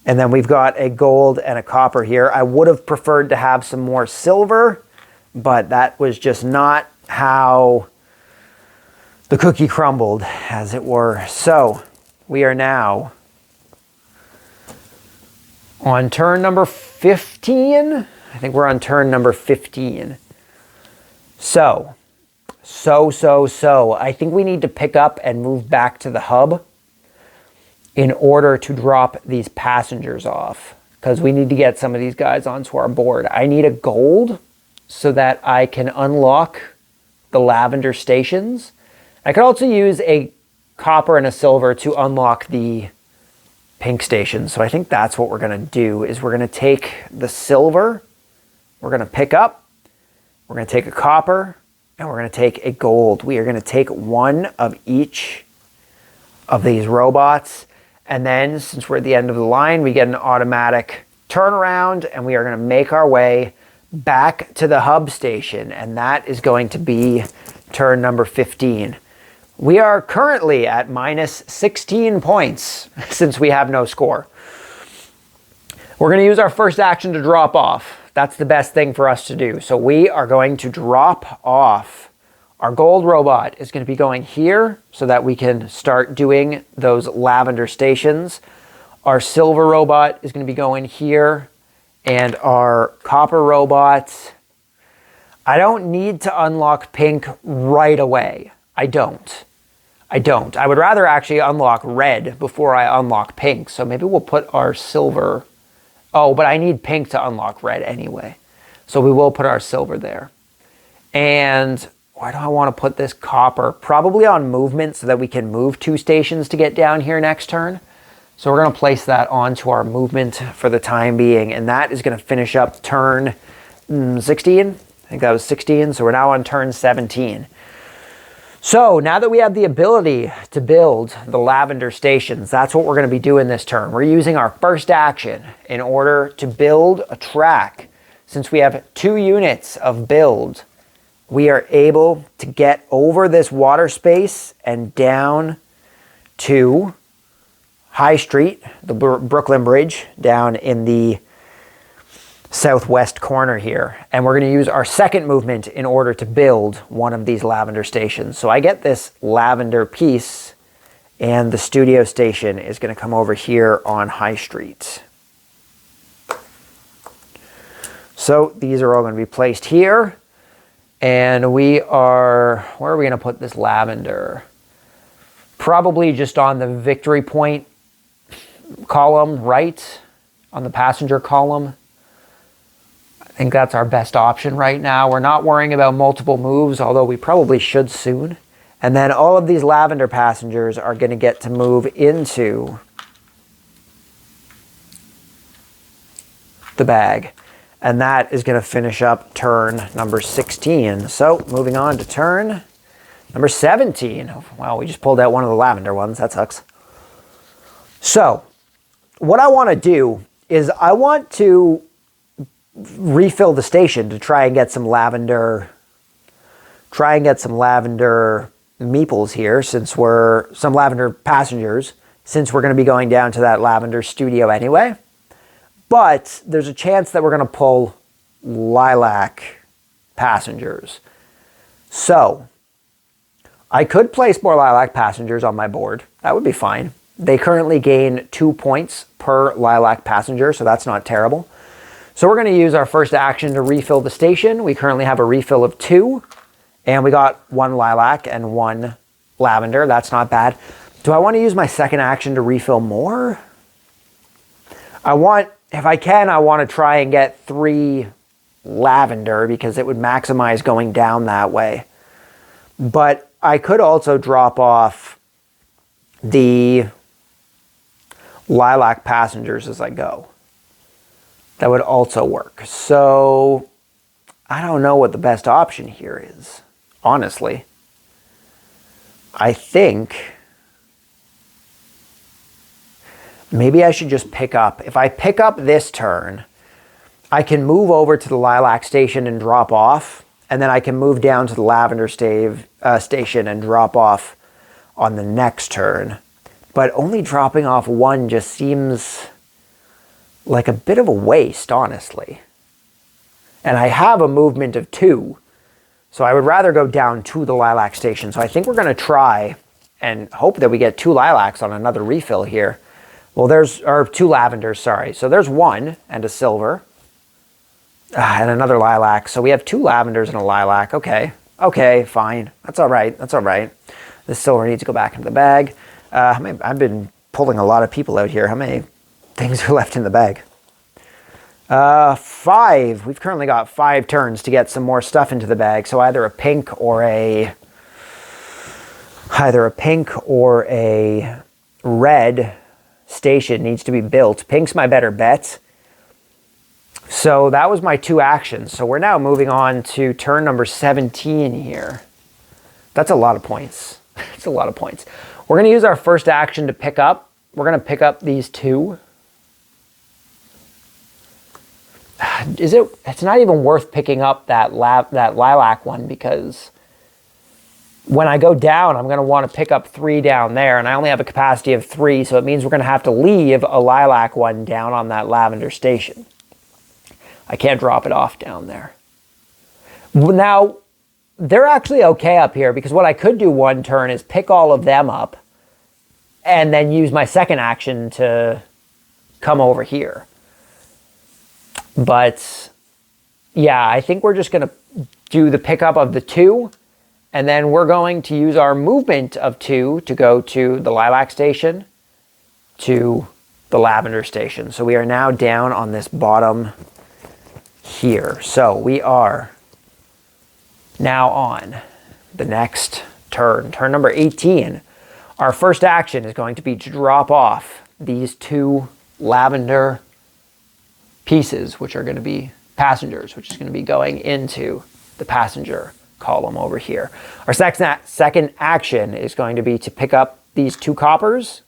And then we've got a gold and a copper here. I would have preferred to have some more silver, but that was just not how the cookie crumbled, as it were. So we are now on turn number 15. I think we're on turn number 15. So I think we need to pick up and move back to the hub in order to drop these passengers off, because we need to get some of these guys onto our board. I need a gold so that I can unlock the lavender stations. I could also use a copper and a silver to unlock the pink stations. So I think that's what we're going to do, is we're going to take the silver, we're going to pick up, we're going to take a copper, and we're going to take a gold. We are going to take 1 of each of these robots. And then, since we're at the end of the line, we get an automatic turnaround, and we are going to make our way back to the hub station, and that is going to be turn number 15. We are currently at minus 16 points since we have no score. We're going to use our first action to drop off. That's the best thing for us to do. So we are going to drop off. Our gold robot is going to be going here so that we can start doing those lavender stations. Our silver robot is going to be going here, and our copper robot, I don't need to unlock pink right away. I don't. I would rather actually unlock red before I unlock pink. So maybe we'll put our silver. Oh, but I need pink to unlock red anyway. So we will put our silver there. And where do I want to put this copper? Probably on movement so that we can move 2 stations to get down here next turn. So we're going to place that onto our movement for the time being. And that is going to finish up turn 16. I think that was 16. So we're now on turn 17. So now that we have the ability to build the lavender stations, that's what we're going to be doing this turn. We're using our first action in order to build a track. Since we have 2 units of build, we are able to get over this water space and down to High Street, the Brooklyn Bridge, down in the southwest corner here. And we're going to use our second movement in order to build one of these lavender stations. So I get this lavender piece, and the studio station is going to come over here on High Street. So these are all going to be placed here. And where are we going to put this lavender? Probably just on the victory point column, right? On the passenger column. I think that's our best option right now. We're not worrying about multiple moves, although we probably should soon. And then all of these lavender passengers are going to get to move into the bag. And that is going to finish up turn number 16. So moving on to turn number 17. Wow, we just pulled out one of the lavender ones. That sucks. So what I want to do is I want to refill the station to try and get some lavender meeples here, since some lavender passengers, since we're going to be going down to that lavender studio anyway. But there's a chance that we're going to pull lilac passengers. So I could place more lilac passengers on my board. That would be fine. They currently gain 2 points per lilac passenger, so that's not terrible. So we're going to use our first action to refill the station. We currently have a refill of 2, and we got 1 lilac and 1 lavender. That's not bad. Do I want to use my second action to refill more? If I can, I want to try and get 3 lavender because it would maximize going down that way. But I could also drop off the lilac passengers as I go. That would also work. So I don't know what the best option here is, honestly. I think maybe I should just pick up. If I pick up this turn, I can move over to the lilac station and drop off, and then I can move down to the lavender station and drop off on the next turn. But only dropping off 1 just seems like a bit of a waste, honestly. And I have a movement of 2, so I would rather go down to the lilac station. So I think we're going to try and hope that we get 2 lilacs on another refill here. Well, or 2 lavenders, sorry. So there's 1 and a silver. And another lilac. So we have 2 lavenders and a lilac. Okay. Okay, fine. That's all right. That's all right. This silver needs to go back into the bag. I've been pulling a lot of people out here. How many things are left in the bag? 5. We've currently got 5 turns to get some more stuff into the bag. So either a pink or a red station needs to be built. Pink's my better bet. So that was my 2 actions. So we're now moving on to turn number 17 here. That's a lot of points. It's a lot of points. We're going to use our first action to pick up. We're going to pick up these 2. it's not even worth picking up that lilac one, because when I go down, I'm going to want to pick up 3 down there, and I only have a capacity of 3, so it means we're going to have to leave a lilac one down on that lavender station. I can't drop it off down there. Now, they're actually okay up here, because what I could do one turn is pick all of them up and then use my second action to come over here. But yeah, I think we're just going to do the pickup of the 2, and then we're going to use our movement of 2 to go to the lilac station, to the lavender station. So we are now down on this bottom here. So we are now on the next turn, turn number 18. Our first action is going to be to drop off these 2 lavender pieces, which are going to be passengers, which is going to be going into the passenger column over here. Our second action is going to be to pick up these 2 coppers.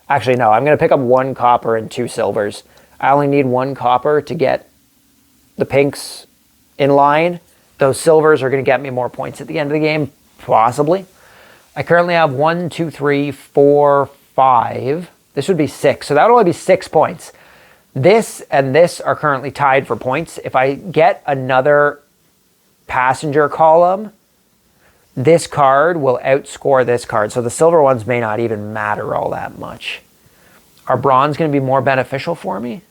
Actually, no, I'm going to pick up 1 copper and 2 silvers. I only need 1 copper to get the pinks in line. Those silvers are going to get me more points at the end of the game, possibly. I currently have 1, 2, 3, 4, 5. This would be 6, so that would only be 6 points. This and this are currently tied for points. If I get another passenger column, this card will outscore this card. So the silver ones may not even matter all that much. Are bronze going to be more beneficial for me?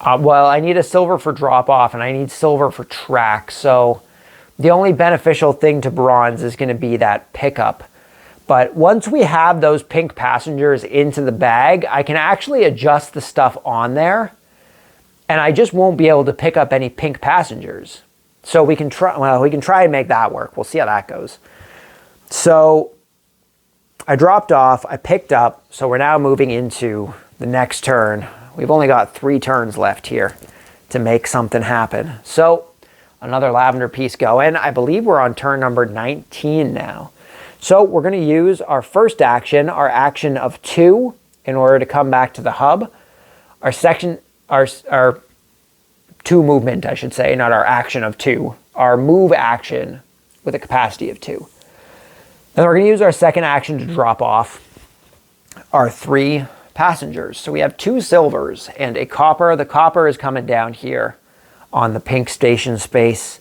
Well, I need a silver for drop off, and I need silver for track. So the only beneficial thing to bronze is going to be that pickup. But once we have those pink passengers into the bag, I can actually adjust the stuff on there, and I just won't be able to pick up any pink passengers. So we can try, well, we can try and make that work. We'll see how that goes. So I dropped off, I picked up, so we're now moving into the next turn. We've only got 3 turns left here to make something happen. So another lavender piece going. I believe we're on turn number 19 now. So we're going to use our first action, our action of 2, in order to come back to the hub. Our 2 movement, I should say, not our action of 2. Our move action with a capacity of 2. Then we're going to use our second action to drop off our 3 passengers. So we have 2 silvers and a copper. The copper is coming down here on the pink station space.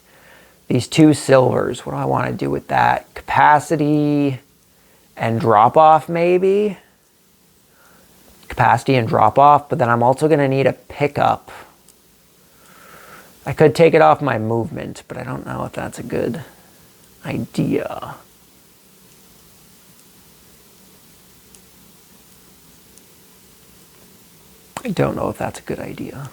These 2 silvers, what do I want to do with that? Capacity and drop off, maybe? Capacity and drop off, but then I'm also going to need a pickup. I could take it off my movement, but I don't know if that's a good idea. I don't know if that's a good idea.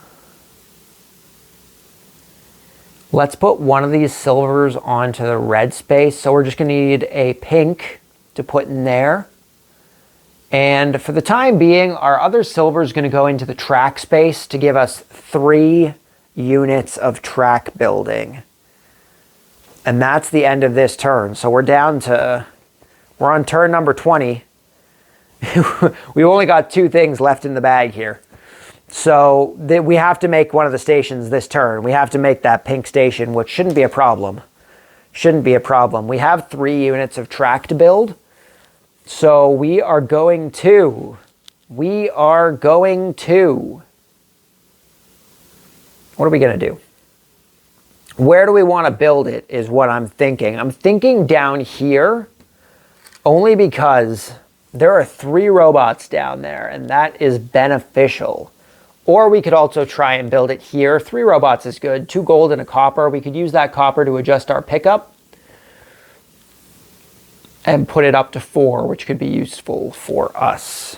Let's put one of these silvers onto the red space. So we're just going to need a pink to put in there. And for the time being, our other silver is going to go into the track space to give us 3 units of track building. And that's the end of this turn. So we're on turn number 20. We've only got 2 things left in the bag here. So we have to make one of the stations this turn. We have to make that pink station, which shouldn't be a problem. Shouldn't be a problem. We have 3 units of track to build. So we are going to... What are we going to do? Where do we want to build it is what I'm thinking. I'm thinking down here only because there are 3 robots down there, and that is beneficial. Or we could also try and build it here. 3 robots is good. 2 gold and a copper. We could use that copper to adjust our pickup and put it up to 4, which could be useful for us.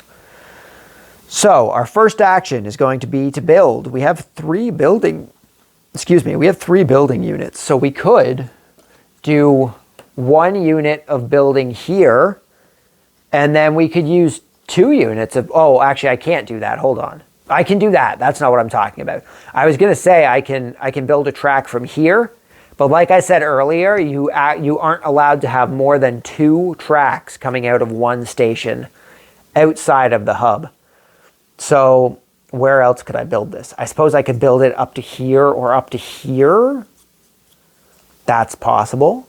So our first action is going to be to build. We have 3 building units. So we could do 1 unit of building here, and then we could use 2 units of, oh, actually I can't do that. Hold on. I can do that. That's not what I'm talking about. I was going to say I can build a track from here, but like I said earlier, you aren't allowed to have more than 2 tracks coming out of one station outside of the hub. So where else could I build this? I suppose I could build it up to here or up to here. That's possible.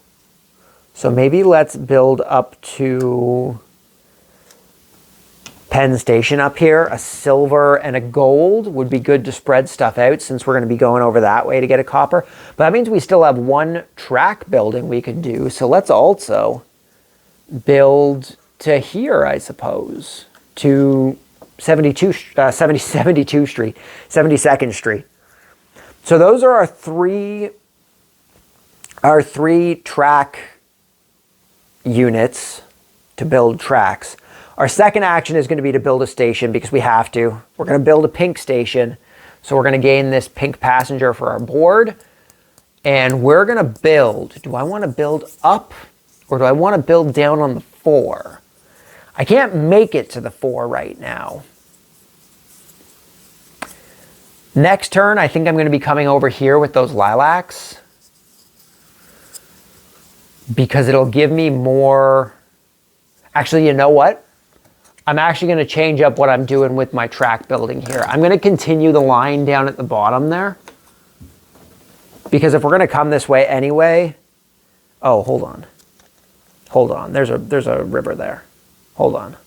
So maybe let's build up to Penn Station up here. A silver and a gold would be good to spread stuff out since we're going to be going over that way to get a copper. But that means we still have one track building we could do. So let's also build to here, I suppose, to 72nd Street. So those are our three track units to build tracks. Our second action is going to be to build a station because we have to. We're going to build a pink station. So we're going to gain this pink passenger for our board. And we're going to build. Do I want to build up or do I want to build down on the 4? I can't make it to the 4 right now. Next turn, I think I'm going to be coming over here with those lilacs because it'll give me more. Actually, you know what? I'm actually going to change up what I'm doing with my track building here. I'm going to continue the line down at the bottom there because if we're going to come this way anyway. Oh, hold on. Hold on. There's a river there. Hold on.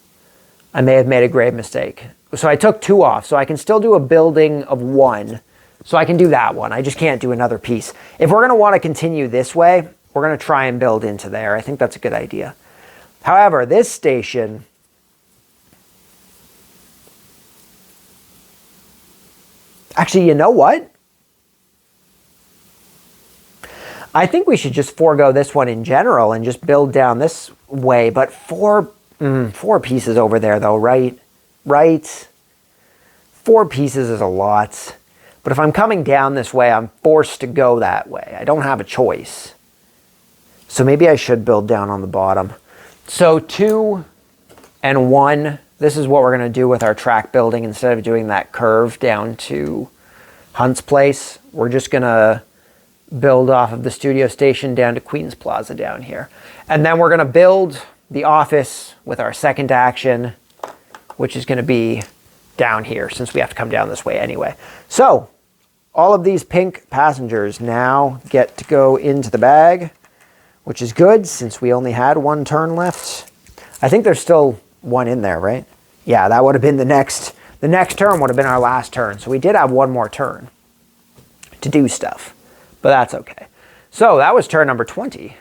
I may have made a grave mistake. So I took 2 off, so I can still do a building of 1. So I can do that one. I just can't do another piece. If we're going to want to continue this way, we're going to try and build into there. I think that's a good idea. However, this station, actually, you know what? I think we should just forego this one in general and just build down this way. But 4 pieces over there, though, right? Right? 4 pieces is a lot. But if I'm coming down this way, I'm forced to go that way. I don't have a choice. So maybe I should build down on the bottom. So 2 and 1, this is what we're going to do with our track building. Instead of doing that curve down to Hunt's Place, we're just going to build off of the studio station down to Queen's Plaza down here. And then we're going to build the office with our second action, which is going to be down here since we have to come down this way anyway. So all of these pink passengers now get to go into the bag, which is good since we only had 1 turn left. I think there's still 1 in there, right? Yeah, that would have been the next turn would have been our last turn. So we did have 1 more turn to do stuff, but that's okay. So that was turn number 20.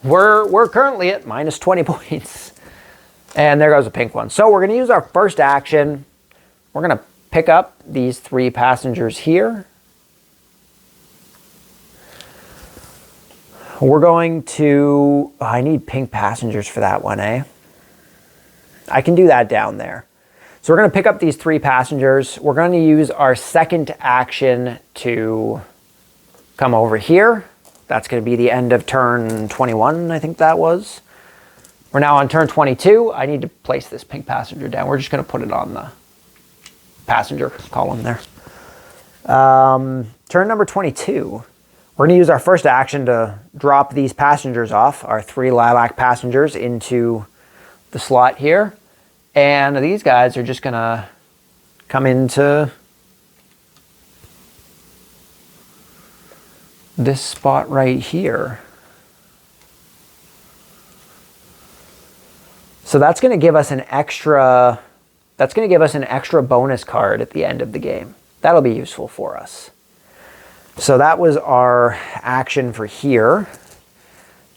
We're currently at minus 20 points. And there goes a pink one. So we're going to use our first action. We're going to pick up these 3 passengers here. We're going to, I need pink passengers for that one, eh? I can do that down there. So we're going to pick up these 3 passengers. We're going to use our second action to come over here. That's going to be the end of turn 21, I think that was. We're now on turn 22. I need to place this pink passenger down. We're just going to put it on the passenger column there. Turn number 22. We're going to use our first action to drop these passengers off, our 3 lilac passengers, into the slot here. And these guys are just going to come into this spot right here. So that's going to give us an extra, bonus card at the end of the game. That'll be useful for us. So that was our action for here.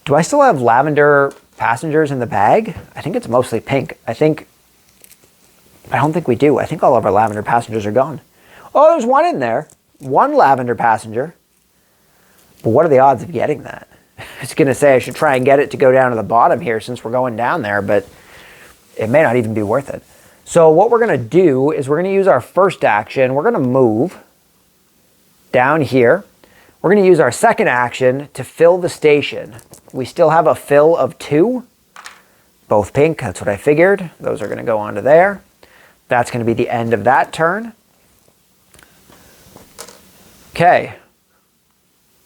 Do I still have lavender passengers in the bag? I think it's mostly pink. I don't think we do. I think all of our lavender passengers are gone. Oh, there's 1 in there. 1 lavender passenger. But what are the odds of getting that? I was going to say I should try and get it to go down to the bottom here since we're going down there, but it may not even be worth it. So what we're going to do is we're going to use our first action. We're going to move down here. We're going to use our second action to fill the station. We still have a fill of 2. Both pink, that's what I figured. Those are going to go onto there. That's going to be the end of that turn. Okay.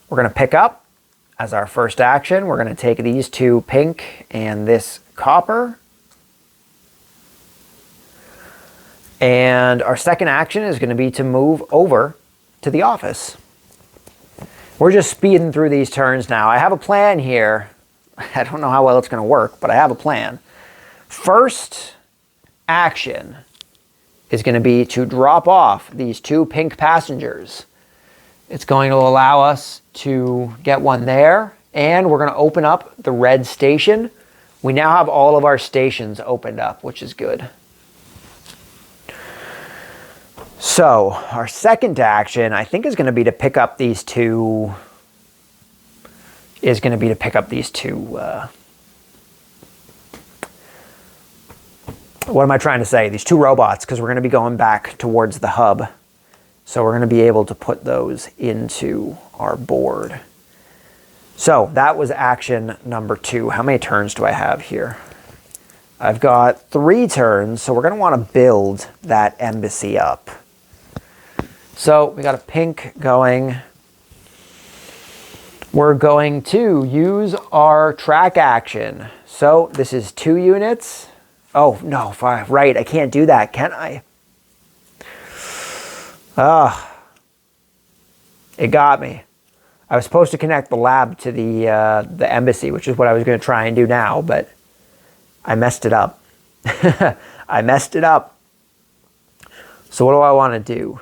We're going to pick up as our first action. We're going to take these 2 pink and this copper. And our second action is going to be to move over to the office. We're just speeding through these turns now. I have a plan here. I don't know how well it's going to work, but I have a plan. First action is going to be to drop off these 2 pink passengers. It's going to allow us to get one there, and we're going to open up the red station. We now have all of our stations opened up, which is good. So our second action, I think, is going to be to pick up these two. What am I trying to say? These 2 robots, because we're going to be going back towards the hub. So we're going to be able to put those into our board. So that was action number 2. How many turns do I have here? I've got 3 turns, so we're going to want to build that embassy up. So we got a pink going. We're going to use our track action. So this is 2 units. Oh, no, right, I can't do that, can I? It got me. I was supposed to connect the lab to the embassy, which is what I was going to try and do now, but I messed it up. I messed it up. So what do I want to do?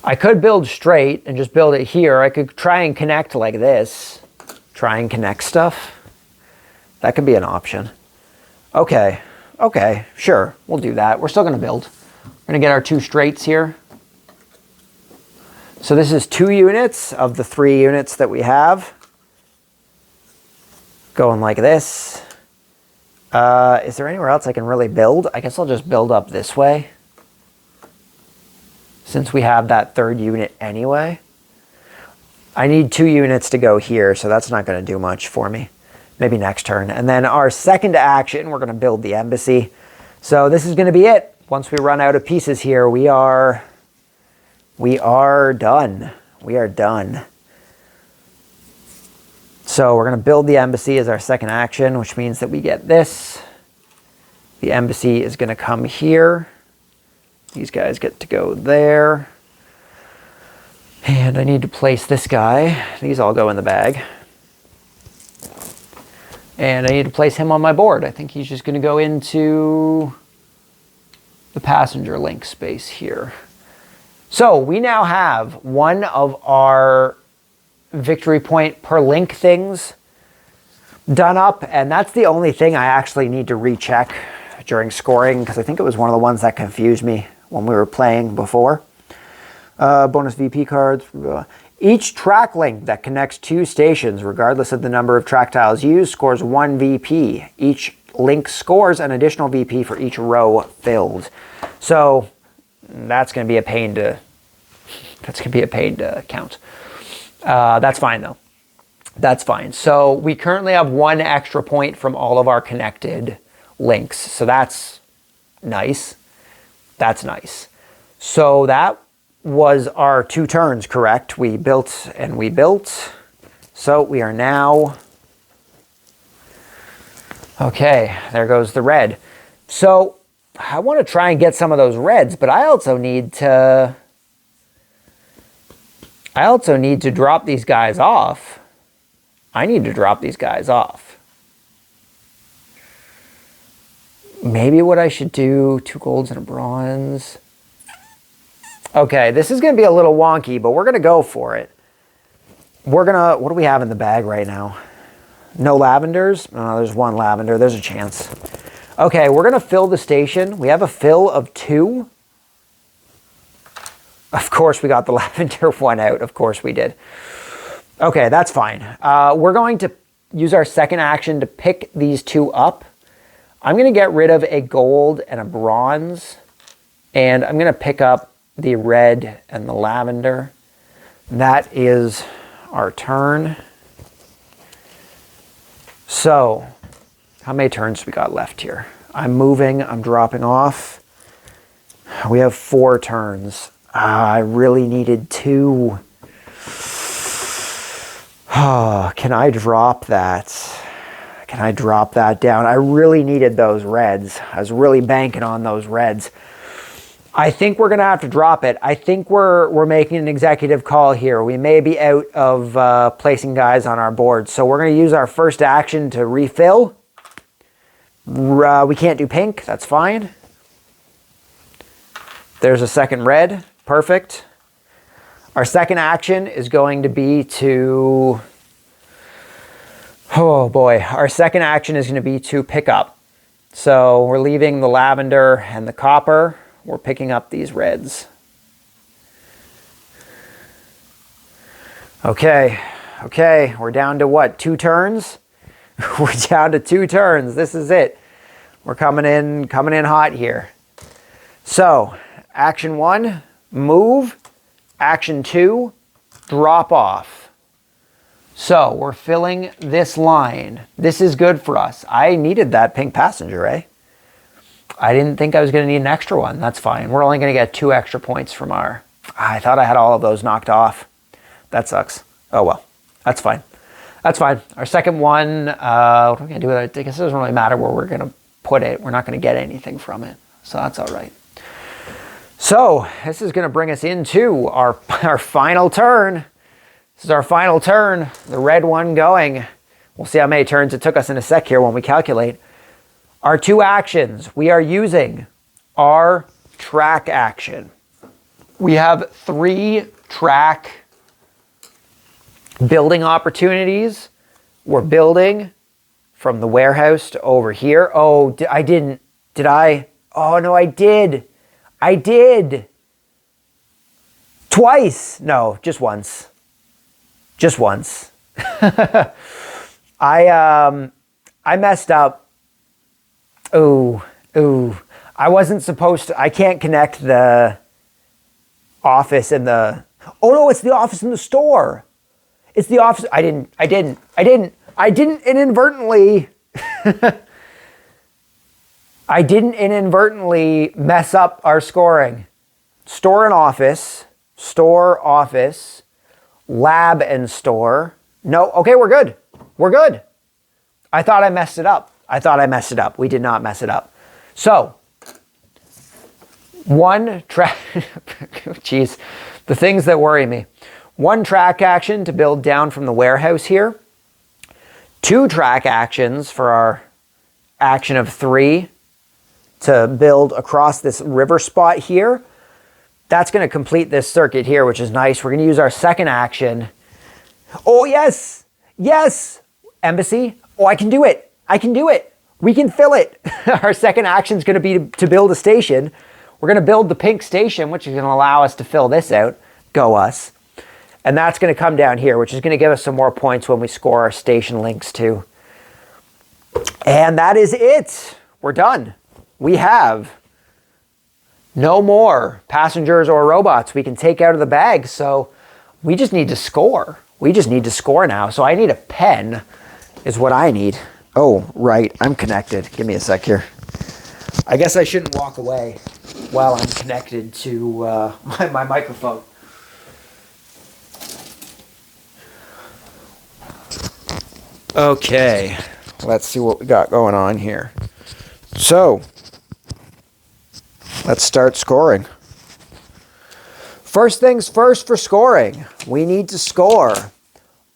I could build straight and just build it here. I could try and connect like this. Try and connect stuff. That could be an option. Okay, sure, we'll do that. We're still going to build. We're going to get our 2 straights here. So this is 2 units of the 3 units that we have. Going like this. Is there anywhere else I can really build? I guess I'll just build up this way, since we have that 3rd unit anyway. I need 2 units to go here, so that's not going to do much for me. Maybe next turn. And then our second action, we're going to build the embassy. So this is going to be it. Once we run out of pieces here, we are done. We are done. So we're going to build the embassy as our second action, which means that we get this. The embassy is going to come here. These guys get to go there. And I need to place this guy. These all go in the bag. And I need to place him on my board. I think he's just going to go into the passenger link space here. So we now have one of our victory point per link things done up. And that's the only thing I actually need to recheck during scoring, because I think it was one of the ones that confused me when we were playing before. Bonus VP cards. Each track link that connects 2 stations, regardless of the number of track tiles used, scores 1 VP. Each link scores an additional VP for each row filled. So that's going to be a pain to count. That's fine though. That's fine. So we currently have 1 extra point from all of our connected links. So that's nice. That's nice. So that was our 2 turns, correct? We built and we built. So we are now... Okay, there goes the red. So I want to try and get some of those reds, but I also need to drop these guys off. I need to drop these guys off. Maybe what I should do, 2 golds and a bronze. Okay, this is going to be a little wonky, but we're going to go for it. What do we have in the bag right now? No lavenders? No, there's 1 lavender. There's a chance. Okay, we're going to fill the station. We have a fill of 2. Of course, we got the lavender one out. Of course we did. Okay, that's fine. We're going to use our second action to pick these 2 up. I'm going to get rid of a gold and a bronze. And I'm going to pick up the red and the lavender. That is our turn. So, how many turns do we got left here? I'm moving, I'm dropping off. We have 4 turns. I really needed 2. Can I drop that? Can I drop that down? I really needed those reds. I was really banking on those reds. I think we're going to have to drop it. I think we're making an executive call here. We may be out of placing guys on our board. So we're going to use our first action to refill. We can't do pink. That's fine. There's a second red. Perfect. Our second action is going to be to... Oh boy, our second action is going to be to pick up. So we're leaving the lavender and the copper. We're picking up these reds. Okay, we're down to what, 2 turns? We're down to 2 turns. This is it. We're coming in hot here. So, action 1, move. Action 2, drop off. So we're filling this line. This is good for us. I needed that pink passenger, eh? I didn't think I was going to need an extra one. That's fine. We're only going to get 2 extra points from our... I thought I had all of those knocked off. That sucks. Oh well. That's fine. That's fine. Our second one, what are we going to do with it? I guess it doesn't really matter where we're going to put it. We're not going to get anything from it. So that's all right. So this is going to bring us into our final turn. This is our final turn, the red one going. We'll see how many turns it took us in a sec here when we calculate. Our 2 actions, we are using our track action. We have 3 track building opportunities. We're building from the warehouse to over here. Oh, I didn't. Did I? Oh, no, I did. I did. Twice. No, just once. Just once. I messed up. Ooh. I wasn't supposed to. I can't connect the office and the... Oh no, it's the office in the store. It's the office. I didn't inadvertently... I didn't inadvertently mess up our scoring. Store and office. Store, office. Lab and store. No, okay, we're good. We're good. I thought I messed it up. We did not mess it up. So, 1 track... Jeez, the things that worry me. 1 track action to build down from the warehouse here. 2 track actions for our action of 3 to build across this river spot here. That's going to complete this circuit here, which is nice. We're going to use our second action. Oh, yes. Yes. Embassy. Oh, I can do it. I can do it. We can fill it. Our second action is going to be to build a station. We're going to build the pink station, which is going to allow us to fill this out. Go us. And that's going to come down here, which is going to give us some more points when we score our station links too. And that is it. We're done. We have no more passengers or robots we can take out of the bag. So we just need to score. We just need to score now. So I need a pen is what I need. Oh, right. I'm connected. Give me a sec here. I guess I shouldn't walk away while I'm connected to my microphone. Okay. Let's see what we got going on here. So, let's start scoring. First things first for scoring. We need to score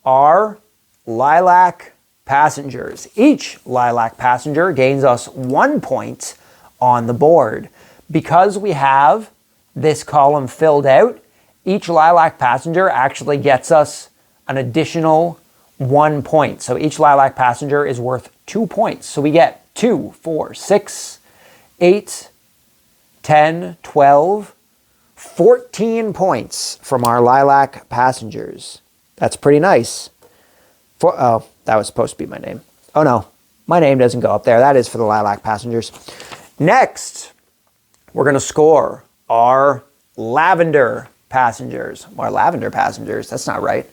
our lilac passengers. Each lilac passenger gains us 1 point on the board. Because we have this column filled out, each lilac passenger actually gets us an additional 1 point. So each lilac passenger is worth 2 points. So we get 2, 4, 6, 8, 10, 12, 14 points from our lilac passengers. That's pretty nice. Oh, that was supposed to be my name. Oh no, my name doesn't go up there. That is for the lilac passengers. Next, we're going to score our lavender passengers. Our lavender passengers, that's not right.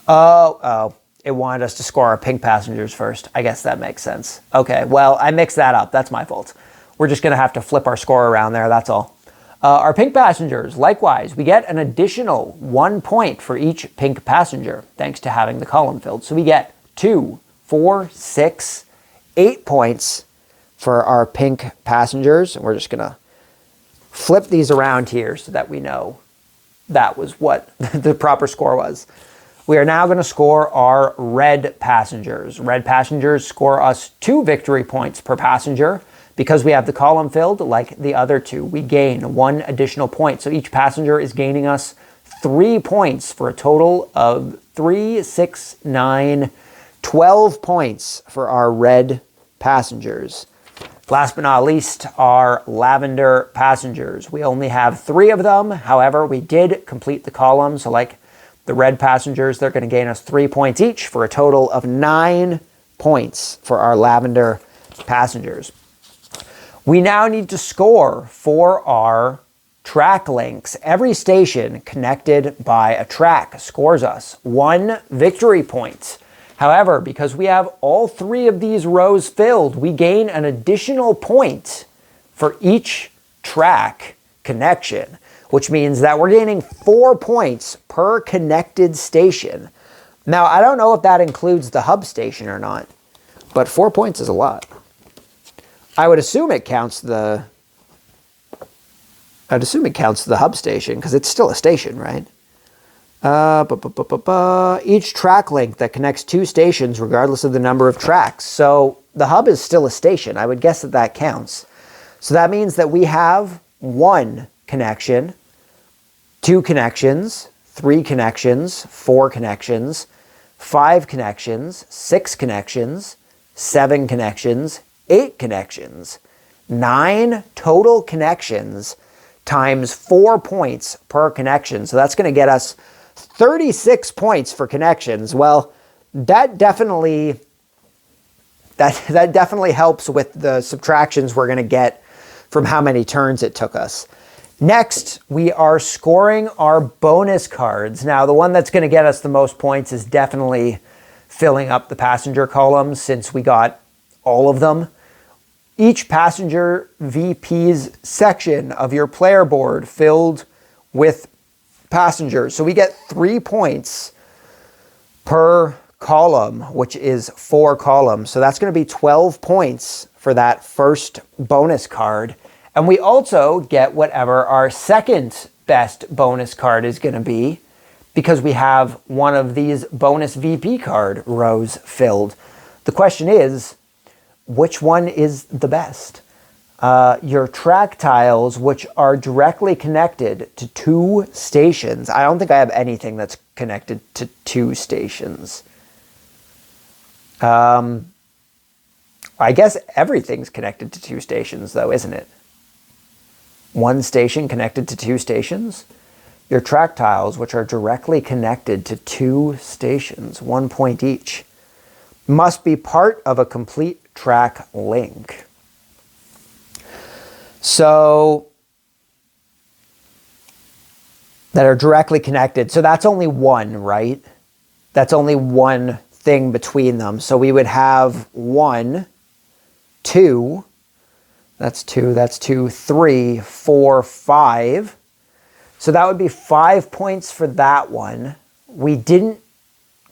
Oh, it wanted us to score our pink passengers first. I guess that makes sense. Okay, well, I mixed that up. That's my fault. We're just going to have to flip our score around there, that's all. Our pink passengers, likewise, we get an additional 1 point for each pink passenger, thanks to having the column filled. So we get 2, 4, 6, 8 points for our pink passengers. And we're just going to flip these around here so that we know that was what the proper score was. We are now going to score our red passengers. Red passengers score us 2 victory points per passenger. Because we have the column filled, like the other two, we gain 1 additional point. So each passenger is gaining us 3 points for a total of 3, 6, 9, 12 points for our red passengers. Last but not least, our lavender passengers. We only have 3 of them. However, we did complete the column. So like the red passengers, they're going to gain us 3 points each for a total of 9 points for our lavender passengers. We now need to score for our track links. Every station connected by a track scores us 1 victory point. However, because we have all 3 of these rows filled, we gain an additional point for each track connection, which means that we're gaining 4 points per connected station. Now, I don't know if that includes the hub station or not, but 4 points is a lot. I would assume it counts the hub station because it's still a station, right? Each track link that connects 2 stations regardless of the number of tracks. So the hub is still a station. I would guess that that counts. So that means that we have 1 connection, 2 connections, 3 connections, 4 connections, 5 connections, 6 connections, 7 connections, 8 connections, 9 total connections times 4 points per connection. So that's going to get us 36 points for connections. Well, that definitely helps with the subtractions we're going to get from how many turns it took us. Next, we are scoring our bonus cards. Now, the one that's going to get us the most points is definitely filling up the passenger columns since we got all of them. Each passenger VP's section of your player board filled with passengers. So we get 3 points per column, which is 4 columns. So that's going to be 12 points for that first bonus card. And we also get whatever our second best bonus card is going to be because we have one of these bonus VP card rows filled. The question is, which one is the best? Your track tiles, which are directly connected to 2 stations. I don't think I have anything that's connected to 2 stations. I guess everything's connected to 2 stations, though, isn't it? 1 station connected to 2 stations. Your track tiles, which are directly connected to 2 stations, 1 point each, must be part of a complete track link. So that are directly connected. So that's only 1, right? That's only 1 thing between them. So we would have 1, 2, that's 2, 3, 4, 5. So that would be 5 points for that one. We didn't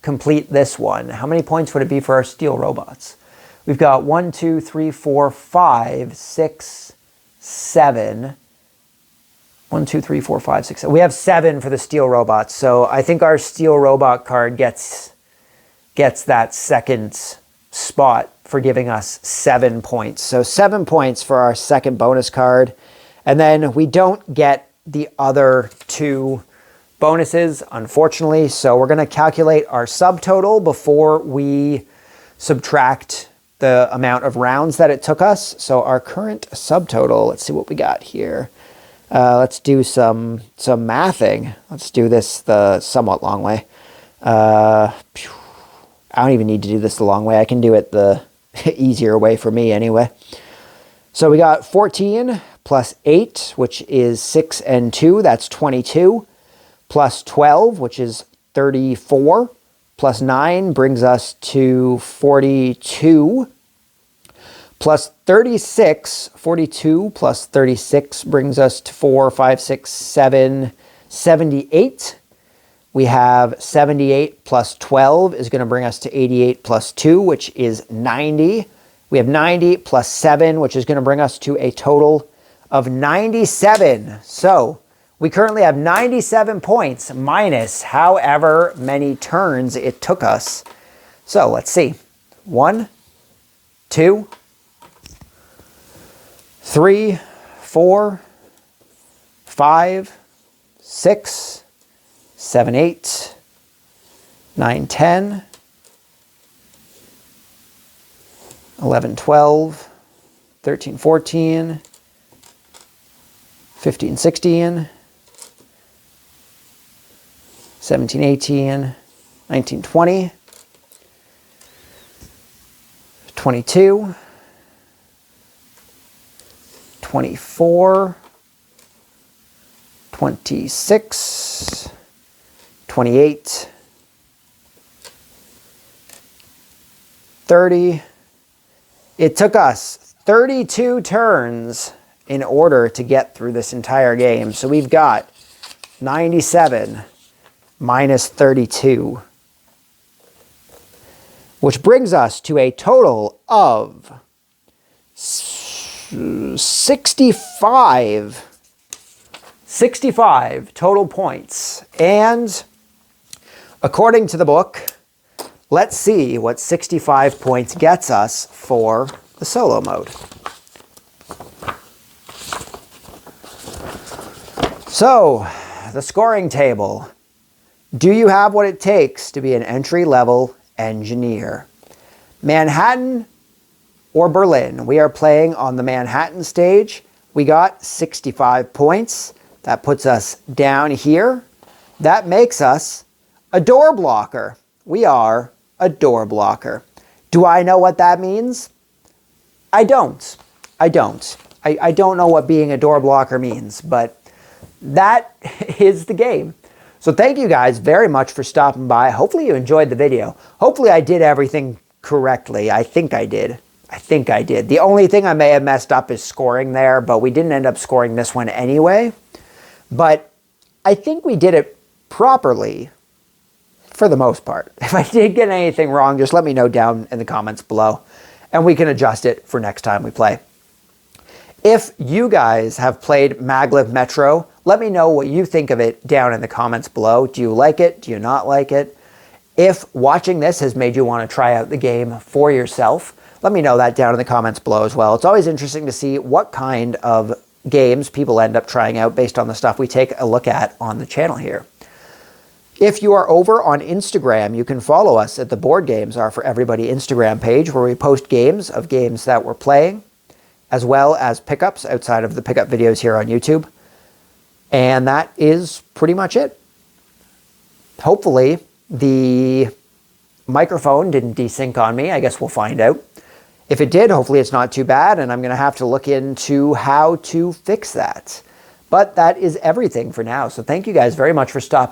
complete this one. How many points would it be for our steel robots? We've got 1, 2, 3, 4, 5, 6, 7. 1, 2, 3, 4, 5, 6. 7. We have 7 for the steel robots. So I think our steel robot card gets that second spot for giving us 7 points. So 7 points for our second bonus card. And then we don't get the other 2 bonuses, unfortunately. So we're going to calculate our subtotal before we subtract the amount of rounds that it took us. So our current subtotal, let's see what we got here. Let's do some mathing. Let's do this the somewhat long way. I don't even need to do this the long way. I can do it the easier way for me anyway. So we got 14 plus 8, which is 6 and 2. That's 22. Plus 12, which is 34. Plus 9 brings us to 42. Plus 36, 42 plus 36 brings us to 4, 5, 6, 7, 78, We have 78 plus 12 is going to bring us to 88 plus 2, which is 90. We have 90 plus 7, which is going to bring us to a total of 97. So we currently have 97 points minus however many turns it took us. So let's see. 1, 2, 3, 4, 5, 6, 7, 8, 9, 10, 11, 12, 13, 14, 15, 16, 17, 18, 19, 20, 22, 24, 26, 28, 30. It took us 32 turns in order to get through this entire game. So we've got 97 minus 32, which brings us to a total of 65 total points. And according to the book, let's see what 65 points gets us for the solo mode. So, the scoring table. Do you have what it takes to be an entry-level engineer? Manhattan or Berlin? We are playing on the Manhattan stage. We got 65 points. That puts us down here. That makes us a door blocker. We are a door blocker. Do I know what that means? I don't. I don't know what being a door blocker means, but that is the game. So thank you guys very much for stopping by. Hopefully you enjoyed the video. Hopefully I did everything correctly. I think I did. The only thing I may have messed up is scoring there, but we didn't end up scoring this one anyway. But I think we did it properly for the most part. If I did get anything wrong, just let me know down in the comments below, and we can adjust it for next time we play. If you guys have played Maglev Metro, let me know what you think of it down in the comments below. Do you like it? Do you not like it? If watching this has made you want to try out the game for yourself, let me know that down in the comments below as well. It's always interesting to see what kind of games people end up trying out based on the stuff we take a look at on the channel here. If you are over on Instagram, you can follow us at the Board Games Are For Everybody Instagram page, where we post games that we're playing, as well as pickups outside of the pickup videos here on YouTube. And that is pretty much it. Hopefully the microphone didn't desync on me. I guess we'll find out. If it did, hopefully it's not too bad, and I'm going to have to look into how to fix that. But that is everything for now. So thank you guys very much for stopping